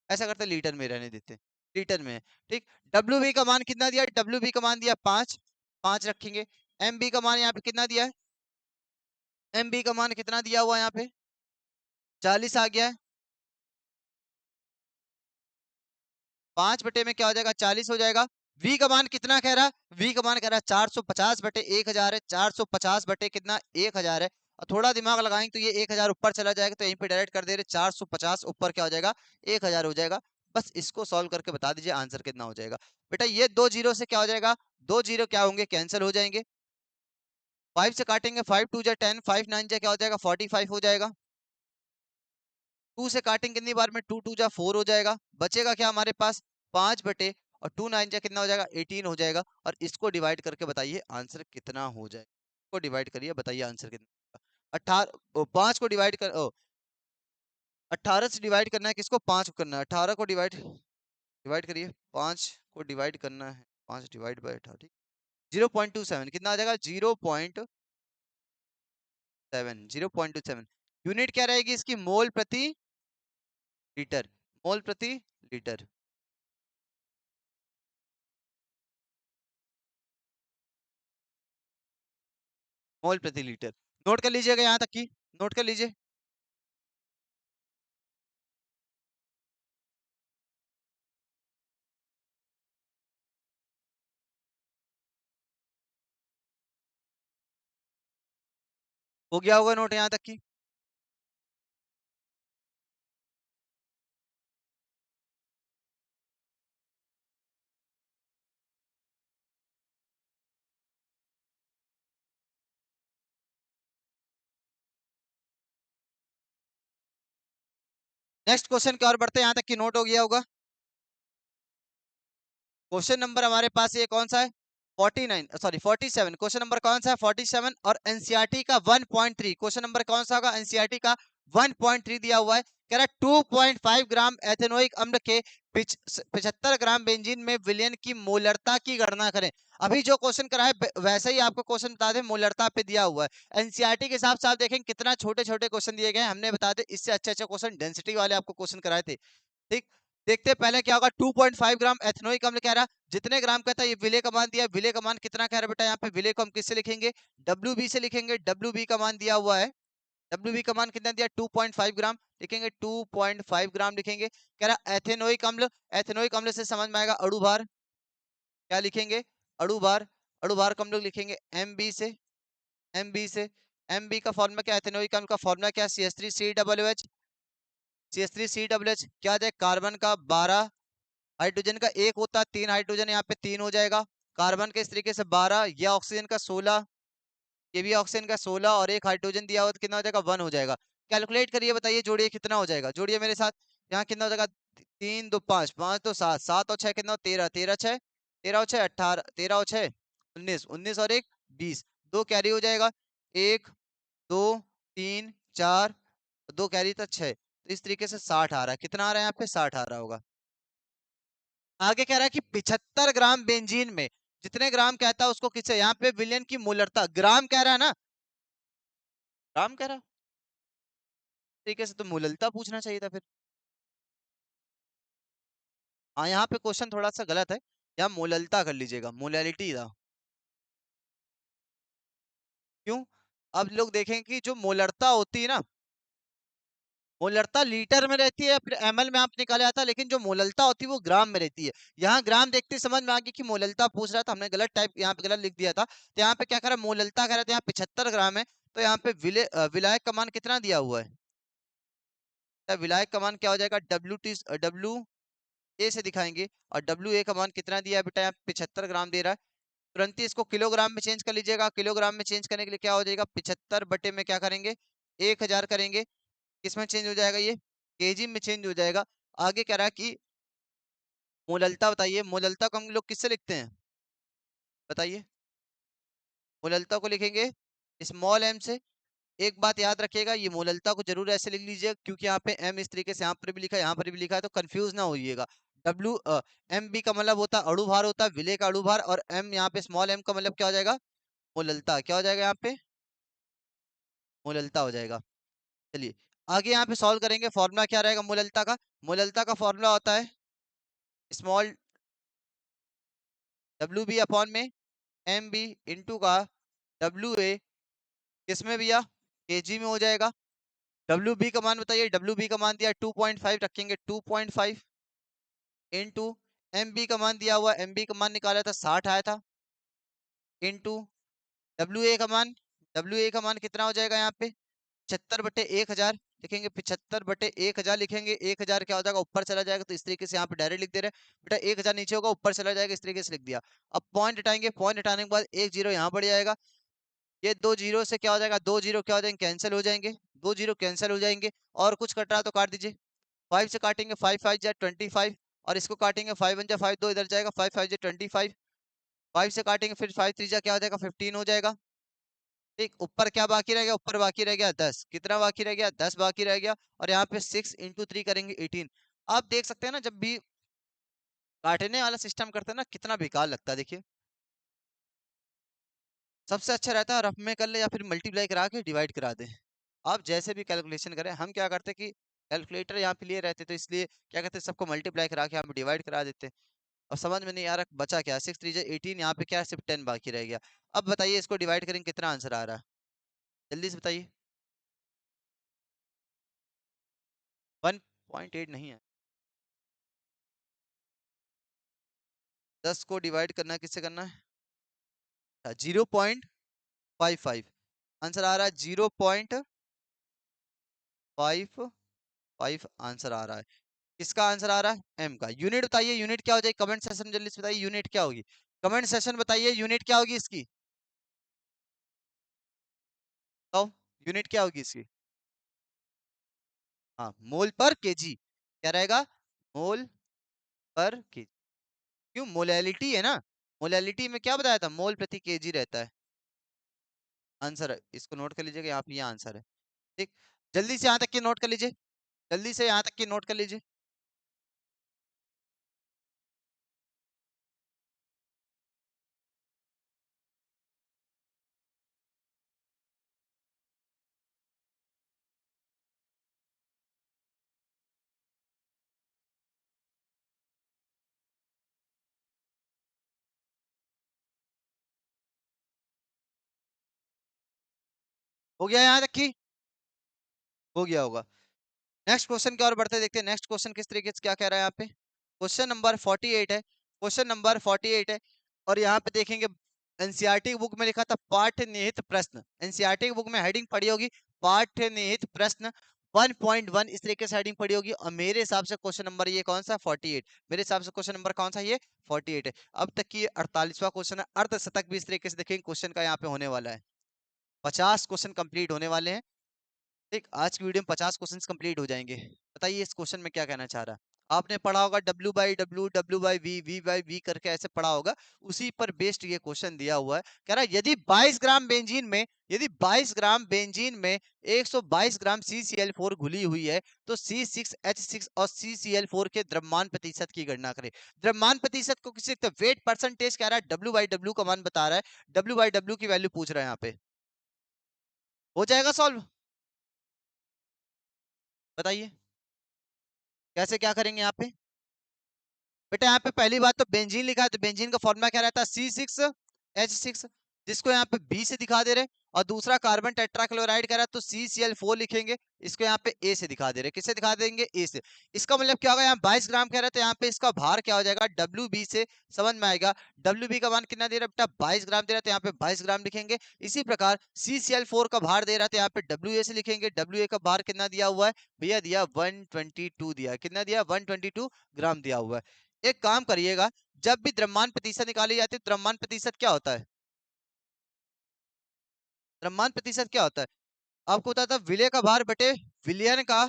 ऐसा करते हैं, लीटर में रहने देते हैं। लीटर में है, ठीक। WB का मान कितना दिया? WB का मान दिया 5। 5 रखेंगे। MB का मान यहाँ पे कितना दिया है? MB का मान कितना दिया हुआ है यहाँ पे? 40 आ गया है। 5 बटे में क्या हो जाएगा? 40 हो जाएगा। V का मान कितना कह रहा है? V का मान कह रहा है 450 बटे 1000 है। 450 बटे कितना? 1000 है। और थोड़ा दिमाग लगाएंगे तो ये 1000 ऊपर चला जाएगा, तो यहीं पे डायरेक्ट कर दे रहे। 450 ऊपर क्या हो जाएगा? 1000 हो जाएगा। बस इसको सॉल्व करके बता दीजिए आंसर कितना हो जाएगा। बेटा ये 2 जीरो से क्या हो जाएगा? 2 जीरो क्या होंगे? कैंसिल हो जाएंगे। 5 से काटेंगे, 5 2 जा 10, 5 9 जा क्या हो जाएगा? 45 हो जाएगा। 2 से काटेंगे कितनी बार में? 2 2 जा 4 हो जाएगा। बचेगा क्या हमारे पास? 5 बटे और 2 9 जा कितना हो जाएगा? 18 हो जाएगा। और इसको डिवाइड करके बताइए आंसर कितना हो जाएगा। इसको डिवाइड करिए, बताइए आंसर कितना। 18 5 को डिवाइड कर 18 से डिवाइड करना है किसको? 5 को करना है। 18 को डिवाइड डिवाइड करिए। 5 को डिवाइड करना है। 5 डिवाइड बाई 18, ठीक। 0.27 कितना आ जाएगा? 0.7। 0.27 यूनिट क्या रहेगी इसकी? मोल प्रति लीटर। मोल प्रति लीटर। मोल प्रति लीटर। नोट कर लीजिएगा यहाँ तक की। नोट कर लीजिए। हो गया होगा नोट यहाँ तक की। नेक्स्ट क्वेश्चन की ओर बढ़ते हैं। यहाँ तक की नोट हो गया होगा। क्वेश्चन नंबर हमारे पास ये कौन सा है? 49, सॉरी 47। क्वेश्चन नंबर कौन सा है? 47। और एनसीईआरटी का 1.3। क्वेश्चन नंबर कौन सा होगा? एनसीईआरटी का 1.3 दिया हुआ है। कह रहा है 2.5 ग्राम एथेनोइक अम्ल के 75 ग्राम बेंजीन में विलयन की मोलरता की गणना करें। अभी जो क्वेश्चन करा है वैसे ही आपको क्वेश्चन बता दें, मोलरता पे दिया हुआ है। एनसीईआरटी के हिसाब से आप देखें कितना छोटे छोटे क्वेश्चन दिए गए हैं। हमने बता दें इससे अच्छे अच्छे क्वेश्चन डेंसिटी वाले आपको क्वेश्चन कराए थे, ठीक। देखते हैं पहले क्या होगा। 2.5 ग्राम एथेनोइक अम्ल कह रहा है। जितने ग्राम कहता है ये विले का मान दिया है। विले का मान कितना कह रहा है बेटा? यहाँ पे विले को हम किससे लिखेंगे? WB से लिखेंगे। WB का मान दिया हुआ है। WB का मान कितना दिया? 2.5 ग्राम लिखेंगे। 2.5 ग्राम लिखेंगे। कह रहा एथेनोइक अम्ल। एथेनोइक अम्ल से समझ में आएगा अणु भार। क्या लिखेंगे? अणु भार। अणु भार को हम लोग लिखेंगे MB से। Mb से। Mb का फॉर्मूला क्या है, एथेनोइक अम्ल का फॉर्मूला क्या है, CH3COOH। CH3COOH क्या है, कार्बन का 12, हाइड्रोजन का एक होता है, 3 हाइड्रोजन यहाँ पे 3 हो जाएगा, कार्बन के इस तरीके से 12, या ऑक्सीजन का 16, ये भी ऑक्सीजन का 16 और एक हाइड्रोजन दिया हुआ तो कितना हो जाएगा, 1 हो जाएगा। कैलकुलेट करिए, बताइए जोड़िए कितना हो जाएगा, जोड़िए मेरे साथ। यहाँ कितना हो जाएगा, 3 2 5, 5 2 7, 7 और 6 कितना, 13, 13 6, 13 और 6 18, 13 और 6 19, 19 और 1 20, 2 कैरी हो जाएगा, 1 2 3 4, 2 कैरी था 6, तो इस तरीके से 60 आ रहा है। कितना आ रहा है यहाँ पे, 60 आ रहा होगा। आगे कह रहा है कि 75 ग्राम बेंजीन में जितने ग्राम कहता है उसको किससे, यहाँ पे विलयन की मोलरता ग्राम कह रहा है ना, ग्राम कह रहा है, तरीके से तो मोललता पूछना चाहिए था फिर। हाँ, यहाँ पे क्वेश्चन थोड़ा सा गलत है, यहाँ मोललता कर लीजिएगा, मोलैलिटी था। क्यों, अब लोग देखेंगे कि जो मोलरता होती है ना, मोलरता लीटर में रहती है या फिर ml में आप निकाला जाता है, लेकिन जो मोललता होती है वो ग्राम में रहती है। यहाँ ग्राम देखते ही समझ में आ गया कि मोललता पूछ रहा था, हमने गलत टाइप यहाँ पे गलत लिख दिया था। तो यहाँ पे क्या करा, मोललता कह रहा था, यहाँ 75 ग्राम है, तो यहाँ पे विलायक का मान कितना दिया हुआ है, तो विलायक का मान क्या हो जाएगा, WA से दिखाएंगे, और WA का मान कितना दिया है बेटा, यहाँ 75 ग्राम दे रहा है। तुरंत ही इसको किलोग्राम में चेंज कर लीजिएगा, किलोग्राम में चेंज करने के लिए क्या हो जाएगा, 75 बटे में क्या करेंगे, 1000 करेंगे, किसमें चेंज हो जाएगा, ये केजी में चेंज हो जाएगा। आगे कह रहा है कि मोललता बताइए, मोललता को हम लोग किससे लिखते हैं, बताइए। मोललता को लिखेंगे स्मॉल m से। एक बात याद रखिएगा, ये मोललता को जरूर ऐसे लिख लीजिए, क्योंकि यहाँ पे m इस तरीके से यहाँ पर भी लिखा है, यहाँ पर भी लिखा है, तो कंफ्यूज ना होइएगा। डब्ल्यू एम बी का मतलब होता है अणु भार, होता है विलेय का अणु भार, और m यहाँ पे स्मॉल m का मतलब क्या हो जाएगा, मोललता, क्या हो जाएगा यहाँ पे, मोललता हो जाएगा। चलिए आगे यहाँ पे सॉल्व करेंगे, फॉर्मूला क्या रहेगा मोललता का, मोललता का फॉर्मूला होता है स्मॉल WB अपॉन में MB इंटू का WA, किसमें भैया, केजी में हो जाएगा। WB का मान बताइए, WB का मान दिया 2.5, रखेंगे 2.5 इंटू MB का मान दिया हुआ, MB का मान निकाला था 60 आया था, इंटू WA का मान, WA का मान कितना हो जाएगा यहाँ पे, 75/1000 लिखेंगे, 75/1000 लिखेंगे, 1000 क्या हो जाएगा, ऊपर चला जाएगा, तो इस तरीके से यहाँ पे डायरेक्ट लिख दे रहे हैं बेटा, 1000 नीचे होगा ऊपर चला जाएगा, इस तरीके से लिख दिया। अब पॉइंट हटाएंगे, पॉइंट हटाने के बाद एक जीरो यहाँ बढ़ जाएगा, ये 2 जीरो से क्या हो जाएगा, 2 जीरो क्या हो जाएंगे, कैंसिल हो जाएंगे, 2 जीरो कैंसिल हो जाएंगे, और कुछ कट रहा तो काट दीजिए। 5 से काटेंगे, 5 5 जा 25, और इसको काटेंगे 5 1 जा 5, 2 इधर जाएगा, 5 5 जा 25, 5 से काटेंगे फिर 5 3 जा क्या हो जाएगा, 15 हो जाएगा। ठीक, ऊपर क्या बाकी रह गया, ऊपर बाकी रह गया 10, कितना बाकी रह गया, 10 बाकी रह गया, और यहाँ पे 6 इंटू 3 करेंगे 18। आप देख सकते हैं ना, जब भी काटने वाला सिस्टम करते हैं ना, कितना बेकार लगता है, देखिए। सबसे अच्छा रहता है रफ में कर ले, या फिर मल्टीप्लाई करा के डिवाइड करा दे, आप जैसे भी कैलकुलेशन करें। हम क्या करते कि कैलकुलेटर यहाँ पे लिए रहते, तो इसलिए क्या करते, सबको मल्टीप्लाई करा के हम डिवाइड करा देते। और समझ में नहीं आ रहा बचा क्या, 6 3 18, यहाँ पे क्या सिर्फ 10 बाकी रह गया। अब बताइए इसको डिवाइड करेंगे कितना आंसर आ रहा है, जल्दी से बताइए। 1.8 नहीं है, 10 को डिवाइड करना है, किससे करना है, 0.55 आंसर आ रहा है, 0.55 आंसर आ रहा है। किसका आंसर आ रहा है, m का। यूनिट बताइए, यूनिट क्या हो जाएगी, कमेंट सेशन जल्दी से बताइए, यूनिट क्या होगी, कमेंट सेशन बताइए यूनिट क्या होगी इसकी, तो यूनिट क्या होगी इसकी, हाँ मोल पर केजी, क्या रहेगा, मोल पर केजी। क्यों, मोलैलिटी है ना, मोलैलिटी में क्या बताया था, मोल प्रति केजी रहता है। आंसर है, इसको नोट कर लीजिएगा, यहाँ पे ये आंसर है। ठीक, जल्दी से यहाँ तक की नोट कर लीजिए, जल्दी से यहाँ तक की नोट कर लीजिए। हो गया यहाँ तक की, हो गया होगा। नेक्स्ट क्वेश्चन की ओर बढ़ते हैं, देखते हैं नेक्स्ट क्वेश्चन किस तरीके से क्या कह रहा है यहाँ पे। क्वेश्चन नंबर 48 है, क्वेश्चन नंबर 48 है, और यहाँ पे देखेंगे एनसीईआरटी बुक में लिखा था पाठ्य निहित प्रश्न, एनसीईआरटी बुक में हेडिंग पड़ी होगी पाठ्य निहित प्रश्न 1.1 इस तरीके से हेडिंग पड़ी होगी। और मेरे हिसाब से क्वेश्चन नंबर ये कौन सा 48, मेरे हिसाब से क्वेश्चन नंबर कौन सा ये 48 है। अब तक की 48वां क्वेश्चन है। अर्धशतक भी इस तरीके से देखेंगे क्वेश्चन का यहाँ पे होने वाला है। 50 क्वेश्चन कंप्लीट होने वाले हैं। ठीक, आज की वीडियो में 50 क्वेश्चंस कंप्लीट हो जाएंगे। बताइए इस क्वेश्चन में क्या कहना चाह रहा है। आपने पढ़ा होगा W/W, W/V, V/V करके ऐसे पढ़ा होगा, उसी पर बेस्ड ये क्वेश्चन दिया हुआ है। कह रहा है यदि 22 ग्राम बेंजीन में, यदि 22 ग्राम बेंजीन में 122 ग्राम CCl4 घुली हुई है तो C6H6 और CCl4 के द्रव्यमान प्रतिशत की गणना करें। द्रव्यमान प्रतिशत को किसी वेट परसेंटेज कह रहा है, W/W का मान बता रहा है, W/W की वैल्यू पूछ रहा है यहाँ पे। हो जाएगा सॉल्व, बताइए कैसे क्या करेंगे यहाँ पे। बेटा यहाँ पे पहली बात तो बेंजीन लिखा है तो बेंजीन का फॉर्मूला क्या रहता है C6H6, जिसको यहाँ पे B से दिखा दे रहे। और दूसरा कार्बन टेट्राक्लोराइड कह रहा है तो CCl4 लिखेंगे, इसको यहाँ पे A से दिखा दे रहे। किससे दिखा देंगे, A से। इसका मतलब क्या होगा, यहाँ 22 ग्राम कह रहा है तो यहाँ पे इसका भार क्या हो जाएगा WB से, समझ में आएगा। WB का मान कितना दे रहा है बेटा 22 ग्राम दे रहा है तो यहाँ पे 22 ग्राम लिखेंगे। इसी प्रकार CCl4 का भार दे रहा है तो यहाँ पे WA से लिखेंगे। WA का भार कितना दिया हुआ है भैया, दिया 122 दिया है। कितना दिया 122 ग्राम दिया हुआ है। एक काम करिएगा, जब भी द्रव्यमान प्रतिशत निकाली जाती है, द्रव्यमान प्रतिशत क्या होता है, द्रव्यमान प्रतिशत क्या होता है आपको पता था, विलय का भार बटे विलयन का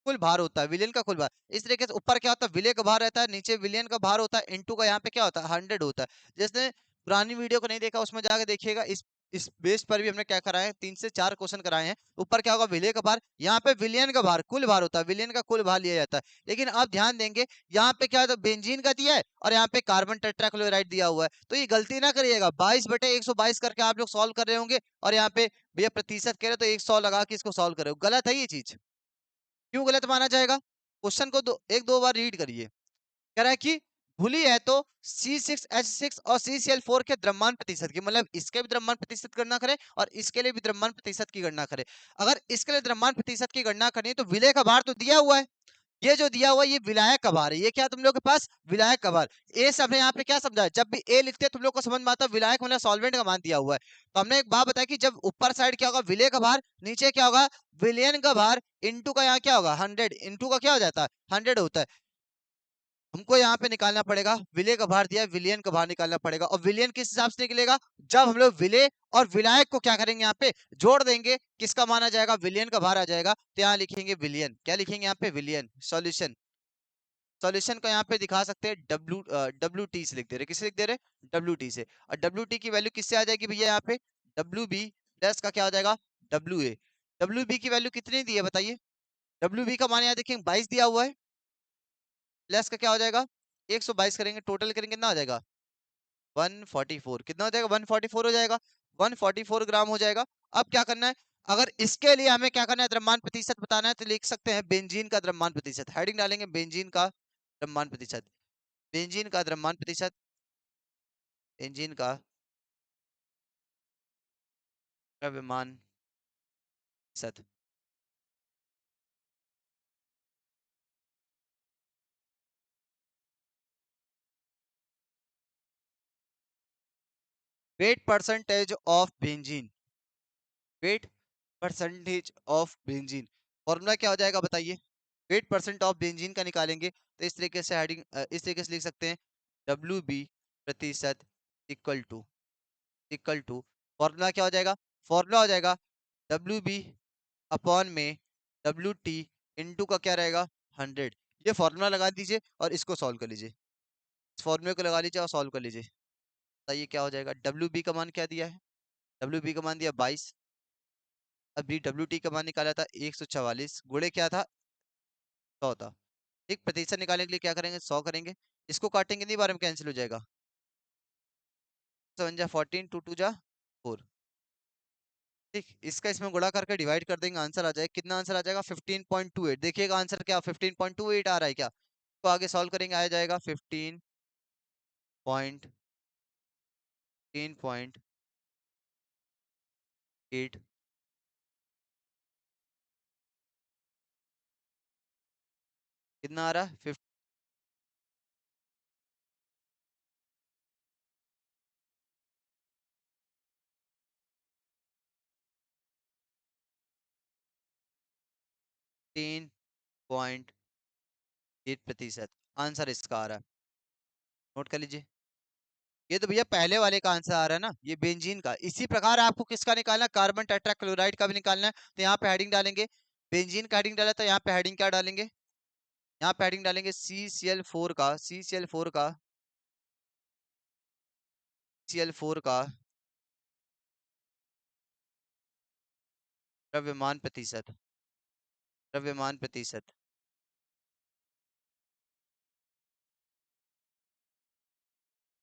कुल भार होता है, विलियन का कुल भार। इस तरीके से ऊपर क्या होता है विलय का भार रहता है, नीचे विलियन का भार होता है, इनटू का यहाँ पे क्या होता है 100 होता है। जिसने पुरानी वीडियो को नहीं देखा उसमें जाकर देखिएगा। इस बेस पर भी हमने क्या कराया है, 3 से 4 क्वेश्चन कराए हैं। ऊपर क्या होगा विलय का भार, यहाँ पे विलियन का भार कुल भार होता है, विलियन का कुल भार लिया जाता है। लेकिन आप ध्यान देंगे यहाँ पे क्या है, बेंजीन का दिया है और यहाँ पे कार्बन टेट्राक्लोराइड दिया हुआ है। तो ये गलती ना करिएगा, 22/122 करके आप लोग सॉल्व कर रहे होंगे और यहाँ पे भैया प्रतिशत कह रहे तो 100 लगा के इसको सॉल्व करे, गलत है ये चीज। क्यों गलत माना जाएगा, क्वेश्चन को एक दो बार रीड करिए। कह रहा है कि भूली है तो C6H6 और CCl4 के द्रव्यमान प्रतिशत की, मतलब इसके भी द्रव्यमान प्रतिशत गणना करें और इसके लिए भी द्रव्यमान प्रतिशत की गणना करें। अगर इसके लिए द्रव्यमान प्रतिशत की गणना करनी है तो विलय का भार तो दिया हुआ है, ये जो दिया हुआ है ये विलायक का भार है। ये क्या तुम लोग के पास विलायक का भार। ए से हमने यहाँ पे क्या समझा है, जब भी ए लिखते हैं तुम लोग को समझ में आता है विलायक मतलब सॉल्वेंट का मान दिया हुआ है। तो हमने एक बात बताया कि जब ऊपर साइड क्या होगा विलय का भार, नीचे क्या होगा विलयन का भार, इनटू का यहाँ क्या होगा 100, इनटू का क्या हो जाता है 100 होता है। हमको यहाँ पे निकालना पड़ेगा विलय का भार दिया है, विलयन का भार निकालना पड़ेगा। और विलयन किस हिसाब से निकलेगा, जब हम लोग विलय और विलायक को क्या करेंगे यहाँ पे जोड़ देंगे, किसका मान आ जाएगा विलयन का भार आ जाएगा। तो यहाँ लिखेंगे विलयन, क्या लिखेंगे यहाँ पे विलयन। सॉल्यूशन, सॉल्यूशन को यहाँ पे दिखा सकते हैं WT से लिख दे रहे, किससे लिख दे रहे WT से। और WT की वैल्यू किससे आ जाएगी भैया यहाँ पे WB प्लस का क्या हो जाएगा WA। WB की वैल्यू कितनी दी है बताइए, WB का मान यहाँ देखिए 22 दिया हुआ है, प्लस का क्या हो जाएगा 122 करेंगे, टोटल करेंगे कितना हो जाएगा 144। कितना हो जाएगा 144 हो जाएगा, 144 ग्राम हो जाएगा। अब क्या करना है, अगर इसके लिए हमें क्या करना है द्रव्यमान प्रतिशत बताना है तो लिख सकते हैं बेंजीन का द्रव्यमान प्रतिशत। हेडिंग डालेंगे बेंजीन का द्रव्यमान प्रतिशत, बेंजीन का द्रव्यमान प्रतिशत, बेंजीन का द्रव्यमान प्रतिशत। Wait percentage of benzene, wait percentage of benzene, formula क्या हो जाएगा बताइए। वेट परसेंट ऑफ बेंजीन का निकालेंगे तो इस तरीके से हेडिंग इस तरीके से लिख सकते हैं WB प्रतिशत equal to, equal to formula क्या हो जाएगा, फॉर्मूला हो जाएगा WB अपॉन में WT इनटू का क्या रहेगा 100। ये फॉर्मूला लगा दीजिए और इसको सॉल्व कर लीजिए, इस फॉर्मूले को लगा लीजिए और सॉल्व कर लीजिए। बताइए क्या हो जाएगा, WB का मान क्या दिया है, WB का मान दिया 22, अभी WT का मान निकाला था 144, गुणे क्या था 100 था। एक प्रतिशत निकालने के लिए क्या करेंगे 100 करेंगे, इसको काटेंगे नहीं बार में कैंसिल हो जाएगा, 7 जा 14, 2 2 जा 4। ठीक, इसका इसमें गुणा करके डिवाइड कर देंगे, आंसर आ जाएगा कितना, आंसर आ जाएगा 15.28। देखिएगा आंसर क्या 15.28 आ रहा है क्या, तो आगे सॉल्व करेंगे आ जाएगा 15.8 कितना आ रहा है 3.8%। आंसर इसका आ रहा है, नोट कर लीजिए। ये तो भैया पहले वाले का आंसर आ रहा है ना, ये बेंजीन का। इसी प्रकार आपको किसका निकालना है, कार्बन टेट्राक्लोराइड का भी निकालना है। तो यहाँ पे हेडिंग डालेंगे, बेंजीन का हेडिंग डाला था, यहाँ पे हेडिंग क्या डालेंगे, यहाँ पे हेडिंग डालेंगे CCl4 का, CCl4 का द्रव्यमान प्रतिशत, द्रव्यमान प्रतिशत,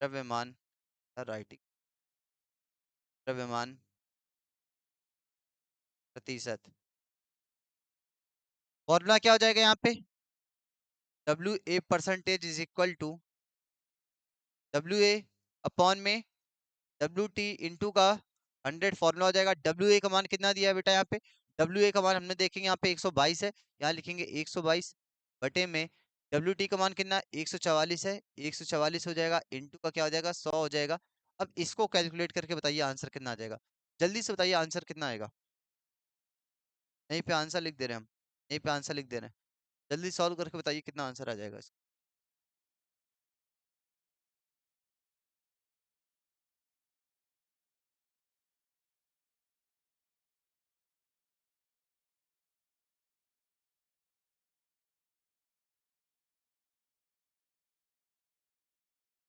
द्रव्यमान, राइटिंग, द्रव्यमान प्रतिशत। फॉर्मूला क्या हो जाएगा यहाँ पे, WA% is equal to WA upon में WT इंटू का 100। फॉर्मूला हो जाएगा। WA का मान कितना दिया है बेटा यहाँ पे, WA का मान हमने देखेंगे यहाँ पे 122 है, यहाँ लिखेंगे 122 बटे में WT का मान कितना 144 है, 144 हो जाएगा, इंटू का क्या हो जाएगा 100 हो जाएगा। अब इसको कैलकुलेट करके बताइए आंसर कितना आ जाएगा, जल्दी से बताइए आंसर कितना आएगा। यहीं पे आंसर लिख दे रहे हैं हम, यहीं पे आंसर लिख दे रहे हैं, जल्दी सॉल्व करके बताइए कितना आंसर आ जाएगा इसका।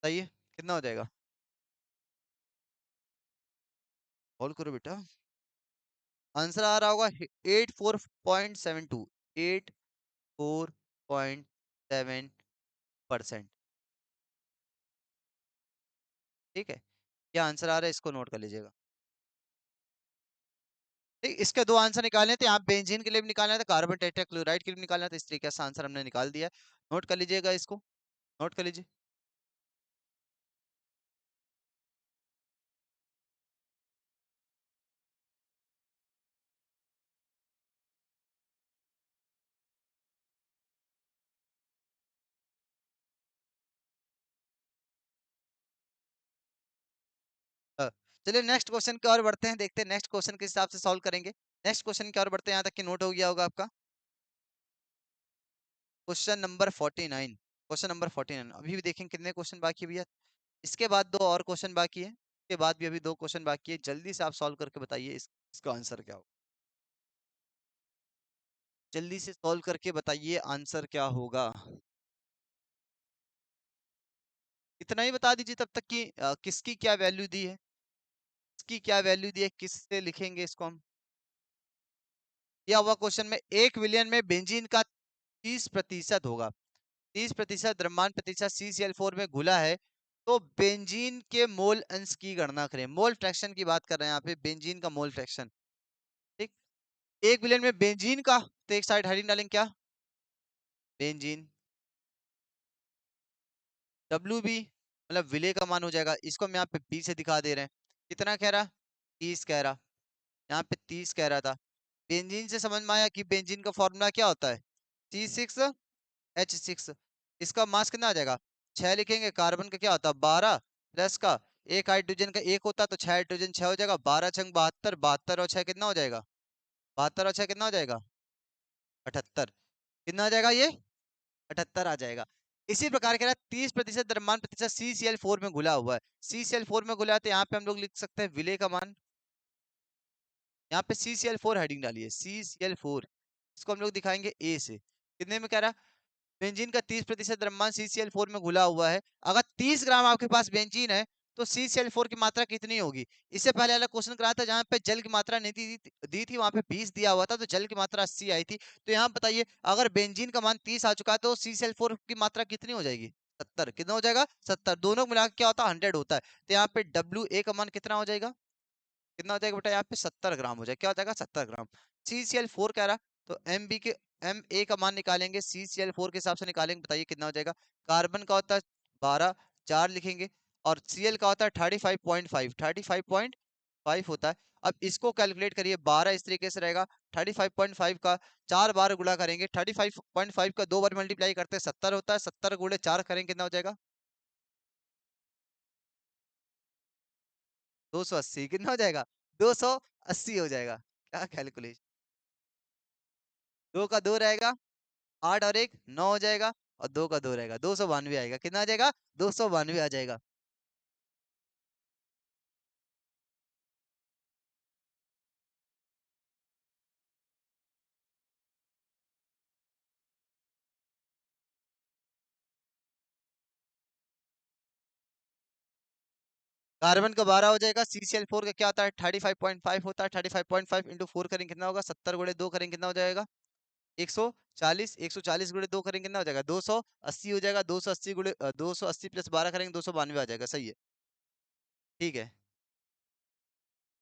बताइए कितना हो जाएगा, सॉल्व करो बेटा। आंसर आ रहा होगा 84.72, 84.7%। ठीक है, क्या आंसर आ रहा है इसको नोट कर लीजिएगा। ठीक, इसके दो आंसर निकालने थे, आप बेंजीन के लिए भी निकालना था, कार्बन टेट्राक्लोराइड के लिए भी निकालना था, इस तरीके से आंसर हमने निकाल दिया है। नोट कर लीजिएगा इसको, नोट कर लीजिए। अ, चलिए नेक्स्ट क्वेश्चन की ओर बढ़ते हैं, देखते हैं नेक्स्ट क्वेश्चन के हिसाब से सॉल्व करेंगे। नेक्स्ट क्वेश्चन की ओर बढ़ते हैं, यहाँ तक कि नोट हो गया होगा आपका। क्वेश्चन नंबर 49, क्वेश्चन नंबर 49 अभी भी देखें कितने क्वेश्चन बाकी है भैया, इसके बाद दो और क्वेश्चन बाकी है, इसके बाद भी अभी दो क्वेश्चन बाकी है, जल्दी से आप सॉल्व करके बताइए इसका आंसर क्या हो, जल्दी से सॉल्व करके बताइए आंसर क्या होगा। इतना ही बता दीजिए तब तक कि किसकी क्या वैल्यू दी है, किसकी क्या वैल्यू दी है, किससे लिखेंगे इसको हम। दिया हुआ क्वेश्चन में 1 विलियन में बेंजीन का 30% होगा, 30% द्रव्यमान प्रतिशत CCl4 में घुला है, तो बेंजीन के मोल अंश की गणना करें। मोल फ्रैक्शन की बात कर रहे हैं यहाँ पे, बेंजीन का मोल फ्रैक्शन। ठीक, 1 विलियन में बेंजीन का, तो एक साइड हेडिंग डालेंगे क्या, बेंजीन। WB मतलब विले का मान हो जाएगा, इसको हम यहाँ पे B से दिखा दे रहे हैं, कितना कह रहा, 30 कह रहा, यहाँ पे 30 कह रहा था। बेंजीन से समझ में आया कि बेंजीन का फॉर्मूला क्या होता है, C6H6। इसका मास कितना आ जाएगा, 6 लिखेंगे, कार्बन का क्या होता है 12, प्लस का एक हाइड्रोजन का एक होता, तो 6 हाइड्रोजन 6 हो जाएगा, 12 छंग 72, 72 और 6 कितना हो जाएगा, 72 और 6 कितना हो जाएगा 78, कितना आ जाएगा ये 78 आ जाएगा। इसी प्रकार कह रहा है 30% द्रव्यमान प्रतिशत CCl4 में घुला हुआ है, CCl4 में घुला है, तो यहाँ पे हम लोग लिख सकते हैं विले का मान, यहाँ पे CCl4 हेडिंग डालिए, CCl4, इसको हम लोग दिखाएंगे A से, कितने में कह रहा है, बेंजीन का 30% द्रव्यमान CCl4 में घुला हुआ है। अगर 30 ग्राम आपके पास बेंजीन है तो CCl4 की मात्रा कितनी होगी। इससे पहले वाला क्वेश्चन कराया था जहां पे जल की मात्रा नहीं दी थी, वहां पे 20 दिया हुआ था, तो जल की मात्रा 80 आई थी। तो यहाँ बताइए अगर बेंजीन का मान 30 आ चुका है तो CCl4 की मात्रा कितनी हो जाएगी, 70। कितना हो जाएगा 70, दोनों मिला के क्या होता है 100 होता है। तो यहाँ पे WA का मान कितना हो जाएगा, कितना हो जाएगा बेटा, यहाँ पे 70 ग्राम हो जाएगा, क्या हो जाएगा 70 ग्राम। CCl4 कह रहा, तो MA का मान निकालेंगे, CCl4 के हिसाब से निकालेंगे, बताइए कितना हो जाएगा। कार्बन का होता है 12, 4 लिखेंगे, और Cl का होता है 35.5, 35.5 होता है। अब इसको कैलकुलेट करिए, 12 इस तरीके से रहेगा, 35.5 का 4 बार गुणा करेंगे, 35.5 का 2 बार मल्टीप्लाई करते हैं 70 होता है, 70 गुणे 4 करेंगे कितना हो जाएगा 280, कितना हो जाएगा 280 हो जाएगा। क्या कैलकुलेशन, 2 का 2 रहेगा, 8 और 1 9 हो जाएगा, और 2 का 2 रहेगा, 292 आएगा। कितना आ जाएगा? 292 आ जाएगा। कार्बन का 12 हो जाएगा। CCl4 का क्या होता है? 35.5 होता है। 35.5 इंटू 4 करेंगे कितना होगा? 70 गुणे 2 करेंगे कितना हो जाएगा? 140। 140 गुणे 2 करेंगे कितना हो जाएगा? 280 हो जाएगा। 280 गुणे 280 प्लस 12 करेंगे 292 आ जाएगा। सही है, ठीक है,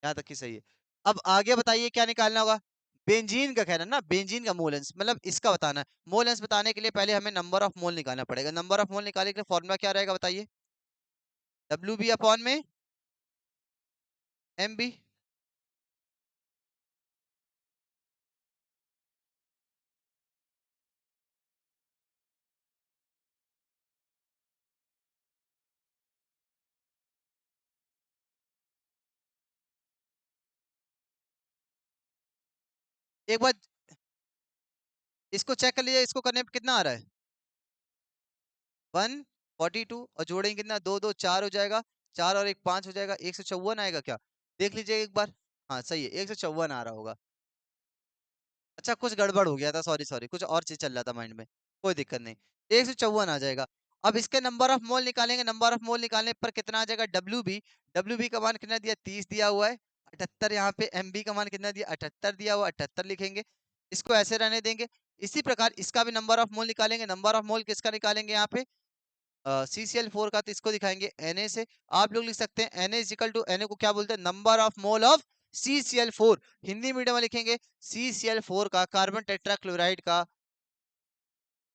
यहाँ तक की सही है। अब आगे बताइए क्या निकालना होगा? बेंजीन का कहना है ना, बेंजीन का मोल अंश, मतलब इसका बताना है। मोल अंश बताने के लिए पहले हमें नंबर ऑफ मोल निकालना पड़ेगा। नंबर ऑफ मोल निकालने के लिए फॉर्मूला क्या रहेगा बताइए? WB अपॉन में MB। एक बार इसको चेक कर लीजिए, इसको करने पे कितना आ रहा है? 142, और जोड़ेंगे कितना? दो दो 4 हो जाएगा, 4 और 1 5 हो जाएगा, 154 आएगा क्या? देख लीजिए एक बार। हाँ सही है, 154 आ रहा होगा। अच्छा, कुछ गड़बड़ हो गया था, सॉरी सॉरी, कुछ और चीज चल रहा था माइंड में। कोई दिक्कत नहीं, 154 आ जाएगा। अब इसके नंबर ऑफ मोल निकालेंगे। नंबर ऑफ मोल निकालने पर कितना आ जाएगा? WB। WB का मान कितना दिया? 30 दिया हुआ है। 78 यहाँ पे। MB का मान कितना दिया? 78 दिया हुआ, 78 लिखेंगे। इसको ऐसे रहने देंगे। इसी प्रकार इसका भी नंबर ऑफ मोल निकालेंगे। नंबर ऑफ मोल किसका निकालेंगे यहाँ पे? CCl4 का, तो इसको दिखाएंगे Na से। आप लोग लिख सकते हैं Na इजिकल टू, Na को क्या बोलते हैं? Number of mole of CCl4। Hindi medium में लिखेंगे CCl4 का, कार्बन टेट्राक्लोराइड का,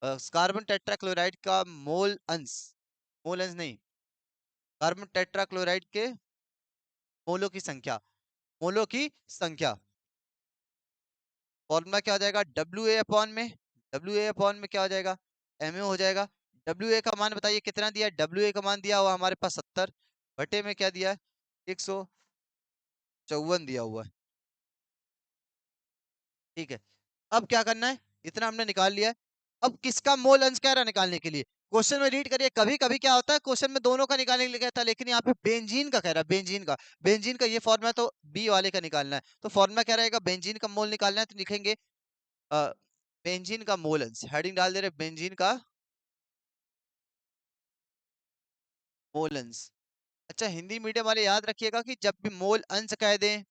कार्बन टेट्राक्लोराइड का मोल अंश, मोल अंश नहीं, कार्बन टेट्राक्लोराइड के मोलों की संख्या, मोलों की संख्या। फॉर्मूला क्या हो जाएगा? WA अपॉन में, WA अपॉन में क्या हो जाएगा? MA हो जाएगा। WA का मान बताइए कितना दिया है? WA का मान दिया हुआ हमारे पास 70, बटे में क्या दिया है? 154 दिया हुआ है। ठीक है, अब क्या करना है? इतना हमने निकाल लिया है। अब किसका मोल अंश कह रहा है निकालने के लिए? क्वेश्चन में रीड करिए। कभी कभी क्या होता है, क्वेश्चन में दोनों का निकालने के लिए कहता है, लेकिन यहाँ पे बेंजीन का कह रहा है, बेंजीन का। बेंजीन का ये फॉर्मूला तो बी वाले का निकालना है, तो फॉर्मूला क्या रहेगा? बेंजीन का मोल निकालना है, तो लिखेंगे बेंजीन का मोल अंश, हेडिंग डाल दे रहे बेंजीन का मोल अंश। अच्छा, हिंदी मीडियम वाले याद रखिएगा कि जब भी मोल अंश कह दें,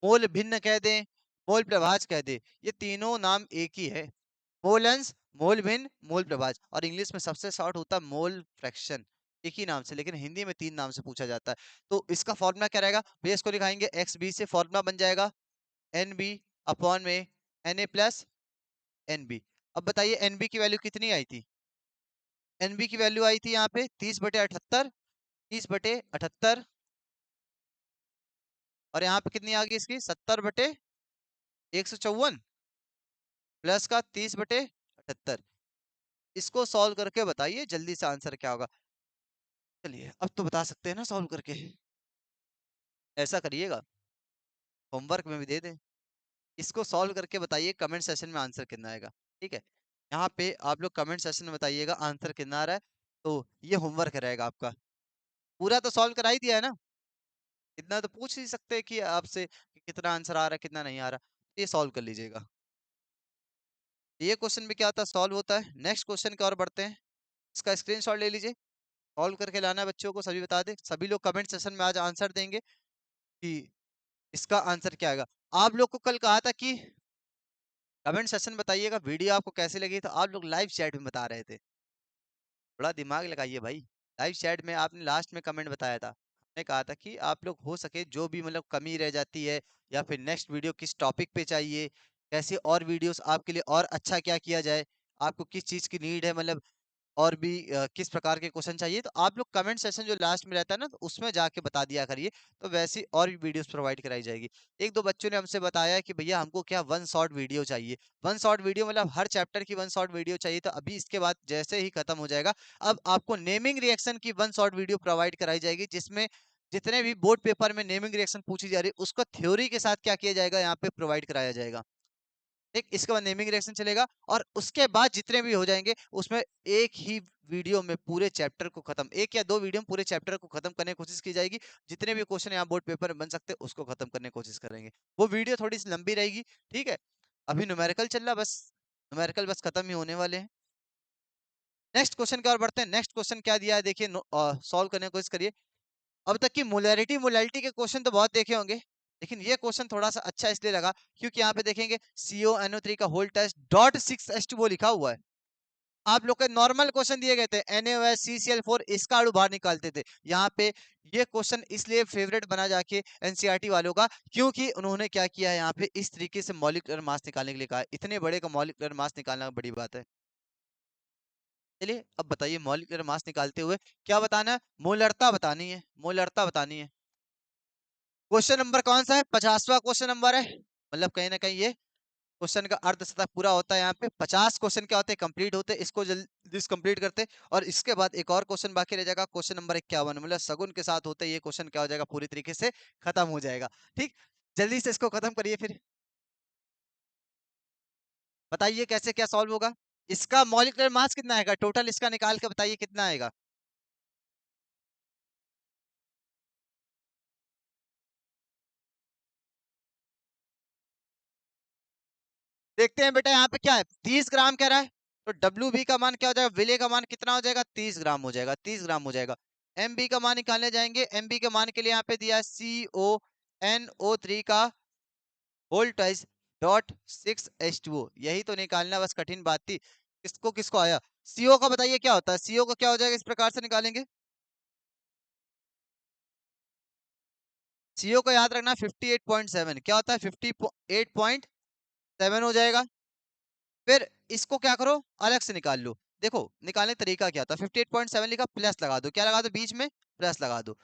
मोल भिन्न कह दें, मोल प्रभाज कह दे, ये तीनों नाम एक ही है। मोल अंश, मोल भिन्न, मोल प्रभाज। और इंग्लिश में सबसे शॉर्ट होता है मोल फ्रैक्शन, एक ही नाम से, लेकिन हिंदी में 3 नाम से पूछा जाता है। तो इसका फॉर्मूला क्या रहेगा? भैया इसको दिखाएंगे XB से, फॉर्मूला बन जाएगा NB अपॉन में Na प्लस NB। अब बताइए NB की वैल्यू कितनी आई थी? NB की वैल्यू आई थी यहाँ पे 30/78, 30/78, और यहाँ पे कितनी आ गई इसकी? 70/154 प्लस का 30/78। इसको सॉल्व करके बताइए जल्दी से आंसर क्या होगा। चलिए अब तो बता सकते हैं ना सॉल्व करके। ऐसा करिएगा, होमवर्क में भी दे दें। इसको सॉल्व करके बताइए कमेंट सेशन में आंसर कितना आएगा। ठीक है, यहाँ पे आप लोग कमेंट सेशन में बताइएगा आंसर कितना आ रहा है। तो ये होमवर्क रहेगा आपका। पूरा तो सॉल्व करा ही दिया है ना, इतना तो पूछ ही सकते हैं कि आपसे कि कितना आंसर आ रहा है कितना नहीं आ रहा। ये सॉल्व कर लीजिएगा। ये क्वेश्चन भी क्या होता है? सॉल्व होता है। नेक्स्ट क्वेश्चन की ओर बढ़ते हैं। इसका स्क्रीनशॉट ले लीजिए, सॉल्व करके लाना है बच्चों को। सभी बता दें, सभी लोग कमेंट सेशन में आज आंसर देंगे कि इसका आंसर क्या आएगा। आप लोग को कल कहा था कि कमेंट सेशन बताइएगा वीडियो आपको कैसी लगी, तो आप लोग लाइव चैट में बता रहे थे। थोड़ा दिमाग लगाइए भाई। लाइव चैट में आपने लास्ट में कमेंट बताया था, हमने कहा था कि आप लोग हो सके जो भी मतलब कमी रह जाती है, या फिर नेक्स्ट वीडियो किस टॉपिक पे चाहिए, कैसे और वीडियोस आपके लिए और अच्छा क्या किया जाए, आपको किस चीज की नीड है, मतलब और भी किस प्रकार के क्वेश्चन चाहिए, तो आप लोग कमेंट सेशन जो लास्ट में रहता है ना, तो उसमें जाके बता दिया करिए। तो वैसी और भी वीडियोस प्रोवाइड कराई जाएगी। एक दो बच्चों ने हमसे बताया कि भैया हमको क्या वन शॉट वीडियो चाहिए। वन शॉट वीडियो मतलब हर चैप्टर की वन शॉट वीडियो चाहिए। तो अभी इसके बाद जैसे ही खत्म हो जाएगा, अब आपको नेमिंग रिएक्शन की वन शॉट वीडियो प्रोवाइड कराई जाएगी, जिसमें जितने भी बोर्ड पेपर में नेमिंग रिएक्शन पूछी जा रही है, उसका थ्योरी के साथ क्या किया जाएगा यहाँ पे प्रोवाइड कराया जाएगा। ठीक, इसके बाद नेमिंग रिएक्शन चलेगा और उसके बाद जितने भी हो जाएंगे उसमें एक ही वीडियो में पूरे चैप्टर को खत्म, एक या दो वीडियो में पूरे चैप्टर को खत्म करने की कोशिश की जाएगी। जितने भी क्वेश्चन यहाँ बोर्ड पेपर में बन सकते हैं उसको खत्म करने की कोशिश करेंगे। वो वीडियो थोड़ी सी लंबी रहेगी। ठीक है, अभी न्यूमेरिकल चल रहा, बस न्यूमेरिकल बस खत्म ही होने वाले हैं। नेक्स्ट क्वेश्चन की ओर बढ़ते हैं। नेक्स्ट क्वेश्चन क्या दिया है देखिए, सॉल्व करने की कोशिश करिए। अब तक की मोलैरिटी मोलैलिटी के क्वेश्चन तो बहुत देखे होंगे, लेकिन ये क्वेश्चन थोड़ा सा अच्छा इसलिए लगा क्योंकि यहाँ पे देखेंगे CONO3 का होल टेस्ट .6H2O लिखा हुआ है। आप लोग के नॉर्मल क्वेश्चन दिए गए थे NaOH CCl4 इसका अणु बाहर निकालते थे। यहाँ पे ये क्वेश्चन इसलिए फेवरेट बना जाके एनसीईआरटी वालों का, क्योंकि उन्होंने क्या किया है यहाँ पे इस तरीके से मॉलिक्यूलर मास निकालने के लिए कहा है। इतने बड़े का मॉलिक्यूलर मास निकालना बड़ी बात है। चलिए अब बताइए, मॉलिक्यूलर मास निकालते हुए क्या बताना है? मोलरता बतानी है, मोलरता बतानी है। क्वेश्चन नंबर कौन सा है? 50वां क्वेश्चन नंबर है। मतलब कहीं ना कहीं ये क्वेश्चन का अर्ध शतक पूरा होता है। यहाँ पे 50 क्वेश्चन क्या होते हैं, कंप्लीट होते हैं। इसको जल्दी से कंप्लीट करते हैं और इसके बाद एक और क्वेश्चन बाकी रह जाएगा, क्वेश्चन नंबर 51। मतलब सगुन के साथ होते ये क्वेश्चन क्या हो जाएगा, पूरी तरीके से खत्म हो जाएगा। ठीक, जल्दी से इसको खत्म करिए फिर। बताइए कैसे क्या सॉल्व होगा। इसका मॉलिक्यूलर मास कितना आएगा टोटल, इसका निकाल के बताइए कितना आएगा। देखते हैं बेटा, यहाँ पे क्या है, 30 ग्राम कह रहा है। तो WB का मान क्या हो जाएगा, विले का मान कितना हो जाएगा, 30 ग्राम हो जाएगा, 30 ग्राम हो जाएगा। MB का मान निकालने जाएंगे, MB के मान के लिए यहाँ पे दिया है CONO3 का होल ट्वाइस .6H2O। यही तो निकालना बस कठिन बात थी। किसको किसको आया। CO का बताइए क्या होता है, CO का क्या हो जाएगा, इस प्रकार से निकालेंगे। CO का याद रखना 58.7 क्या होता है, 58.7 हो जाएगा। फिर इसको क्या करो, अलग से निकाल लो। देखो निकालने का तरीका क्या था, 58.7 लिखा, प्लस लगा दो, क्या लगा दो बीच में, प्लस लगा दो।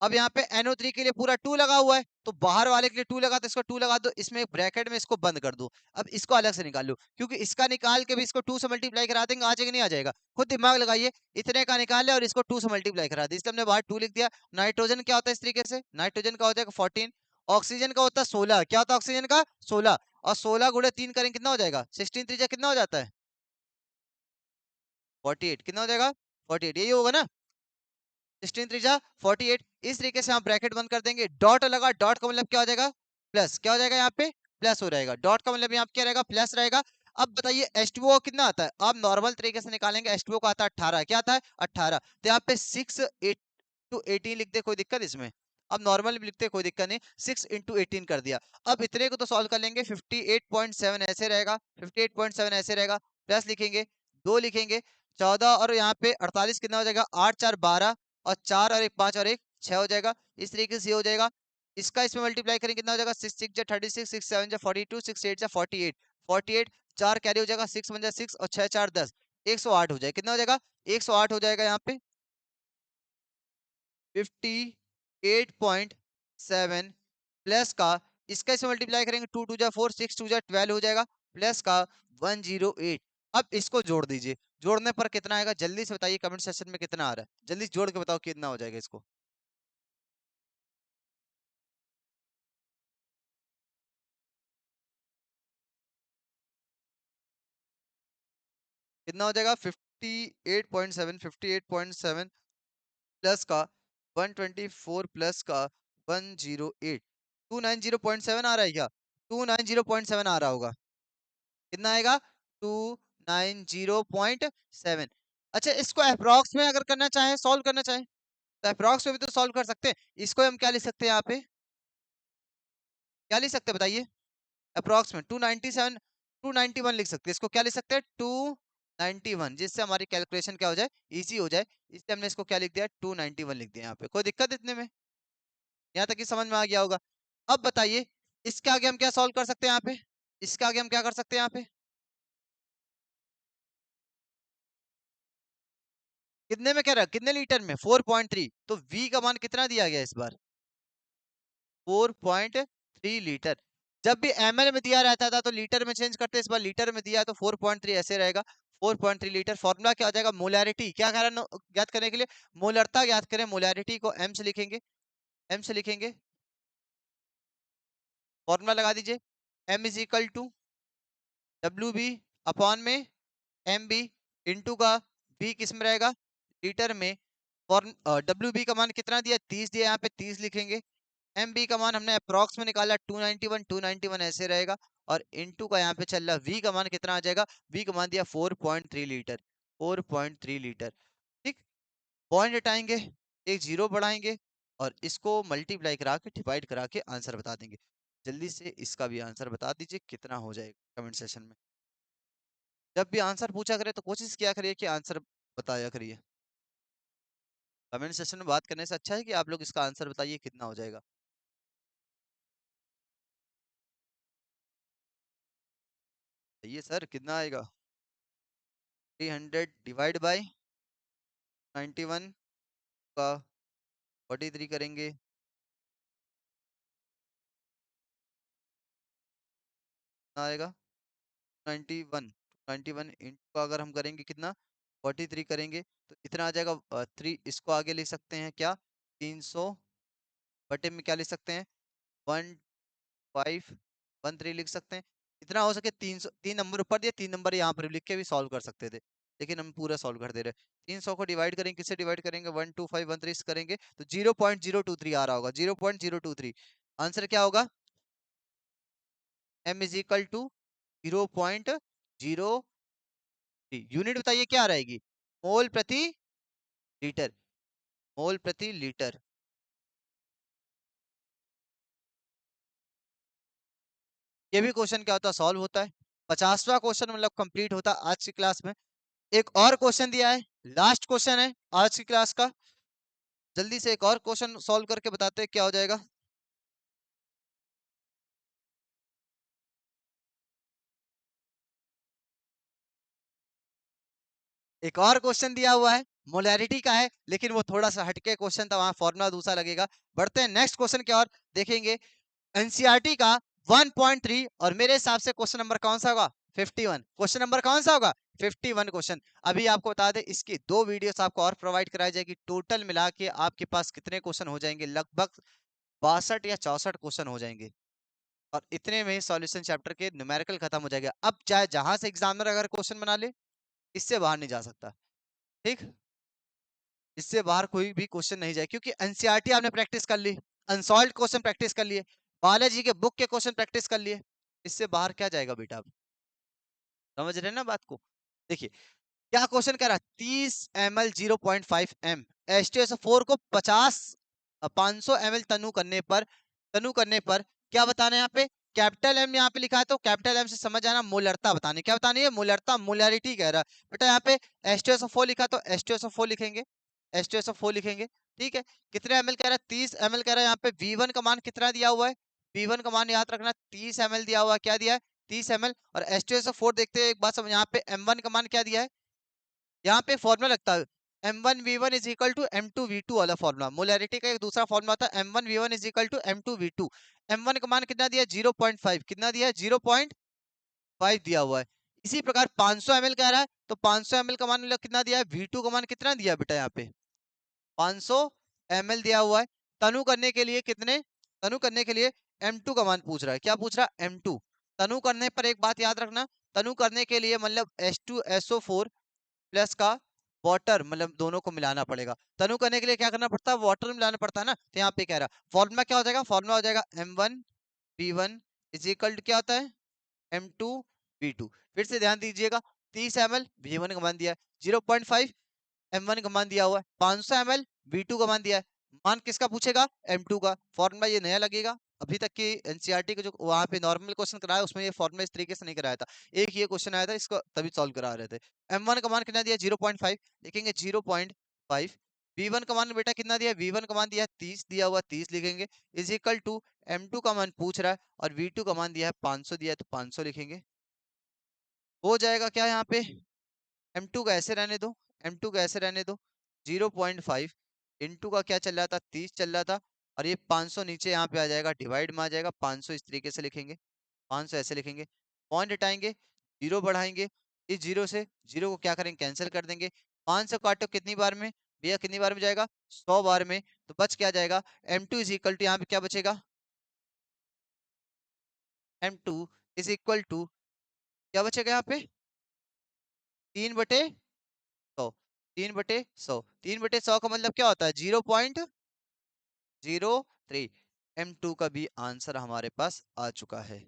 अब यहाँ पे NO3 के लिए पूरा 2 लगा हुआ है, तो बाहर वाले के लिए 2 लगा, तो इसको 2 लगा दो, इसमें एक ब्रैकेट में इसको बंद कर दो। अब इसको अलग से निकाल लो, क्योंकि इसका निकाल के भी इसको 2 से मल्टीप्लाई करा देंगे, आ जाएगा नहीं आ जाएगा, खुद दिमाग लगाइए। इतने का निकाल लिया और इसको 2 से मल्टीप्लाई करा दिया, इसलिए हमने बाहर 2 लिख दिया। नाइट्रोजन क्या होता है इस तरीके से, नाइट्रोजन का हो जाएगा 14, ऑक्सीजन का होता है 16, क्या होता है ऑक्सीजन का 16, और 16 गुणे 3 करेंगे कितना हो जाएगा, 16 त्रिज्या कितना हो जाता है 48, कितना हो जाएगा 48, यही होगा ना, 16 त्रिज्या 48। इस तरीके से हम ब्रैकेट बंद कर देंगे, डॉट लगा, डॉट का मतलब क्या हो जाएगा, प्लस, क्या हो जाएगा यहाँ पे प्लस हो जाएगा, डॉट का मतलब यहाँ पे क्या रहेगा, प्लस रहेगा। अब बताइए H2O कितना आता है, आप नॉर्मल तरीके से निकालेंगे, H2O का आता है 18, क्या आता है 18, तो यहाँ पे 6 to 18 लिख दे, कोई दिक्कत इसमें। अब नॉर्मल भी लिखते कोई दिक्कत नहीं, 6 into 18 कर दिया। अब इतने को तो सॉल्व कर लेंगे, 58.7 ऐसे रहेगा, 58.7 ऐसे रहेगा, प्लस लिखेंगे, 2 लिखेंगे, 14 और यहाँ पे 48 कितना हो जाएगा, 8 4 12 और 4 और 1 5 और 1 6 हो जाएगा। इस तरीके से ये हो जाएगा। इसका इसमें मल्टीप्लाई करेंगे कितना हो जाएगा, 6 6 जा 36, 6 7 जा 42, 6 8 जा 48, 48 4 कैरी हो जाएगा, 6 1 जा 6 और 6 4 10, 108 हो जाएगा, कितना हो जाएगा 108 हो जाएगा यहाँ पे। 58.7 प्लस का, इसका इसमें मल्टीप्लाई करेंगे, 2 2 जा 4, 6 2 जा 12 हो जाएगा, प्लस का 108। अब इसको जोड़ दीजिए, जोड़ने पर कितना आएगा जल्दी से बताइए, कमेंट सेक्शन में कितना आ रहा है, जल्दी जोड़ के बताओ कितना हो जाएगा इसको। कितना हो जाएगा 58.7, 58.7 प्लस का 124 प्लस का 108, 290.7 आ रहा है क्या, 290.7 आ रहा होगा, कितना आएगा 290.7। अच्छा, इसको अप्रोक्स में अगर करना चाहे, सॉल्व करना चाहे, तो अप्रोक्स में भी तो सॉल्व कर सकते हैं। इसको हम क्या लिख सकते हैं, यहाँ पे क्या लिख सकते हैं बताइए, अप्रोक्स में 297 291 लिख सकते हैं, इसको क्या लिख सकते हैं 291, जिससे हमारी कैलकुलेशन क्या हो जाए, इजी हो जाए। इसलिए हमने इसको क्या लिख दिया 291 लिख दिया। यहाँ पे कोई दिक्कत इतने में, यहाँ तक कि समझ में आ गया होगा। अब बताइए इसके आगे हम क्या सॉल्व कर सकते हैं, यहाँ पे इसके आगे हम क्या कर सकते हैं, यहाँ पे कितने में कह रहा है, कितने लीटर में 4.3, तो V का मान कितना दिया गया इस बार 4.3 लीटर। जब भी ml में दिया रहता था तो लीटर में चेंज करते, इस बार लीटर में दिया है तो 4.3 ऐसे रहेगा, 4.3 लीटर। फॉर्मूला क्या हो जाएगा, मोलैरिटी क्या कारण ज्ञात करने के लिए, मोलरता ज्ञात करें, मोलैरिटी को m से लिखेंगे, m से लिखेंगे, फॉर्मूला लगा दीजिए, m is equal to W B upon में एम बी इंटू का बी किस में रहेगा, लीटर में। फॉर डब्ल्यू बी का मान कितना दिया, 30 दिया, यहाँ पे 30 लिखेंगे। एम बी का मान हमने अप्रॉक्स में निकाला 291, 291 ऐसे रहेगा। और इनटू का यहाँ पे चल रहा वी का मान कितना आ जाएगा, वी का मान दिया 4.3 लीटर, 4.3 लीटर। ठीक, पॉइंट हटाएंगे, एक जीरो बढ़ाएंगे और इसको मल्टीप्लाई करा के डिवाइड करा के आंसर बता देंगे। जल्दी से इसका भी आंसर बता दीजिए कितना हो जाएगा कमेंट सेशन में। जब भी आंसर पूछा करे तो कोशिश किया करिए कि आंसर बताया करिए। कमेंट सेशन में बात करने से अच्छा है कि आप लोग इसका आंसर बताइए कितना हो जाएगा। ये सर कितना आएगा, 300 डिवाइड बाई 91 का 43 करेंगे, कितना आएगा 91, 91 इंटू का अगर हम करेंगे कितना 43 करेंगे तो इतना आ जाएगा 3। इसको आगे लिख सकते हैं क्या, 300 बटे में क्या लिख सकते हैं 1513 लिख सकते हैं। इतना हो सके 300, 3 नंबर ऊपर दिए, 3 नंबर यहाँ पर लिख के भी सॉल्व कर सकते थे, लेकिन हम पूरा सॉल्व कर दे रहे हैं। 300 को डिवाइड करेंगे, किससे डिवाइड करेंगे, 12513 से करेंगे तो 0.023 आ रहा होगा, 0.023। आंसर क्या होगा, m is equal to 0.0। Unit बताइए क्या रहेगी, मोल प्रति लीटर, मोल प्रति लीटर। ये भी क्वेश्चन क्या होता है, सॉल्व होता है। 50वां क्वेश्चन मतलब कंप्लीट होता है आज की क्लास में। एक और क्वेश्चन दिया है, लास्ट क्वेश्चन है आज की क्लास का। जल्दी से एक और क्वेश्चन सॉल्व करके बताते हैं क्या हो जाएगा। एक और क्वेश्चन दिया हुआ है, मोलैरिटी का है, लेकिन वो थोड़ा सा हटके क्वेश्चन था, वहां फॉर्मूला दूसरा लगेगा। बढ़ते हैं नेक्स्ट क्वेश्चन की ओर, देखेंगे एनसीईआरटी का 1.3 और मेरे हिसाब से क्वेश्चन नंबर कौन सा होगा, 51। क्वेश्चन नंबर कौन सा होगा, 51 क्वेश्चन। अभी आपको बता दें इसकी 2 वीडियोस आपको और प्रोवाइड कराई जाएगी, टोटल मिला के आपके पास कितने क्वेश्चन हो जाएंगे, लगभग 62 या 64 क्वेश्चन हो जाएंगे। और इतने में सॉल्यूशन चैप्टर के न्यूमेरिकल खत्म हो जाएगा। अब चाहे जहां से एग्जामिनर अगर क्वेश्चन बना ले, इससे बाहर नहीं जा सकता। ठीक, इससे बाहर कोई भी क्वेश्चन नहीं जाए, क्योंकि एनसीईआरटी आपने प्रैक्टिस कर ली, अनसॉल्व्ड क्वेश्चन प्रैक्टिस कर लिए, बायोलॉजी के बुक के क्वेश्चन प्रैक्टिस कर लिए, इससे बाहर क्या जाएगा बेटा। आप समझ रहे हैं ना बात को। देखिए क्या क्वेश्चन कह रहा है, 30 ml 0.5 m H2SO4 को 500 ml तनु करने पर क्या बताना है यहाँ पे, कैपिटल एम यहाँ पे लिखा है तो कैपिटल एम से समझ आना मोलरता बतानी, क्या बतानी है, मोलरता, मोलैरिटी कह रहा है बेटा। यहाँ पे H2SO4 लिखा तो H2SO4 लिखेंगे, H2SO4 लिखेंगे। ठीक है, कितने ml कह रहा है, 30 ml कह रहा है। यहाँ पे V1 का मान कितना दिया हुआ है, V1 का मान याद रखना 30 ml दिया हुआ है, क्या दिया है 30 ml। और H2SO4 देखते हैं एक बात समझ, यहाँ पे M1 का मान क्या दिया है, यहाँ पे फॉर्मूला लगता है M1V1 is equal to M2V2 वाला फॉर्मूला। मोलैरिटी का एक दूसरा फॉर्मूला होता है M1V1 is equal to M2V2। M1 का मान कितना दिया है 0.5, कितना दिया है 0.5 दिया हुआ है। इसी प्रकार 500 ml कह रहा है तो 500 ml का मान मतलब कितना दिया है, V2 का मान कितना दिया है बेटा, यहाँ पे 500 ml दिया हुआ है। तनु करने के लिए कितने, तनु करने के लिए M2 का मान पूछ रहा है, क्या पूछ रहा है M2। तनु करने पर एक बात याद रखना, तनु करने के लिए मतलब H2SO4 प्लस का वाटर, मतलब दोनों को मिलाना पड़ेगा। तनु करने के लिए क्या करना पड़ता है, वाटर मिलाना पड़ता है ना। तो यहाँ पे कह रहा फॉर्मूला क्या हो जाएगा, फॉर्मूला हो जाएगा M1V1 इज इक्वल टू क्या होता है M2V2। फिर से ध्यान दीजिएगा, 30 ml V1 का मान दिया है, 0.5 M1 का मान दिया हुआ है, 500 ml V2 का मान दिया है। मान किसका पूछेगा, M2 का। फॉर्मूला ये नया लगेगा, अभी तक की एनसीईआरटी के जो वहां पे नॉर्मल क्वेश्चन कराया उसमें ये फॉर्मूला इस तरीके से नहीं कराया था। एक ये क्वेश्चन आया था, इसको तभी सॉल्व करा रहे थे। M1 का मान कितना दिया 0.5, लिखेंगे 0.5। V1 का मान बेटा कितना दिया, V1 का मान दिया 30 दिया हुआ, 30 लिखेंगे इज इक्वल टू M2 का मान पूछ रहा है और V2 का मान दिया है 500 दिया है तो 500 लिखेंगे। हो जाएगा क्या यहाँ पे, M2 का ऐसे रहने दो, M2 का ऐसे रहने दो, 0.5 इंटू का क्या चल रहा था 30 चल रहा था, और ये 500 नीचे यहाँ पे आ जाएगा, डिवाइड में आ जाएगा, 500 इस तरीके से लिखेंगे, 500 ऐसे लिखेंगे, पॉइंट हटाएंगे, जीरो बढ़ाएंगे, इस जीरो से जीरो को क्या करेंगे कैंसिल कर देंगे। 500 काटो कितनी बार में भैया, कितनी बार में जाएगा 100 बार में, तो बच क्या जाएगा M2 इज इक्वल टू, यहाँ पे क्या बचेगा M2 इज इक्वल टू क्या बचेगा यहाँ पे? 3/100। 3/100, 3/100 का मतलब क्या होता है? 0.03। M2 का भी आंसर हमारे पास आ चुका है।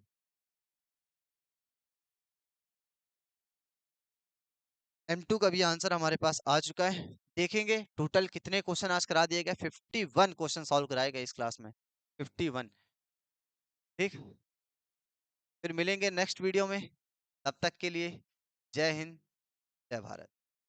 M2 का भी आंसर हमारे पास आ चुका है। देखेंगे टोटल कितने क्वेश्चन आज करा दिए गए। 51 क्वेश्चन सॉल्व कराए गए इस क्लास में। 51। ठीक, फिर मिलेंगे नेक्स्ट वीडियो में। तब तक के लिए जय हिंद, जय भारत।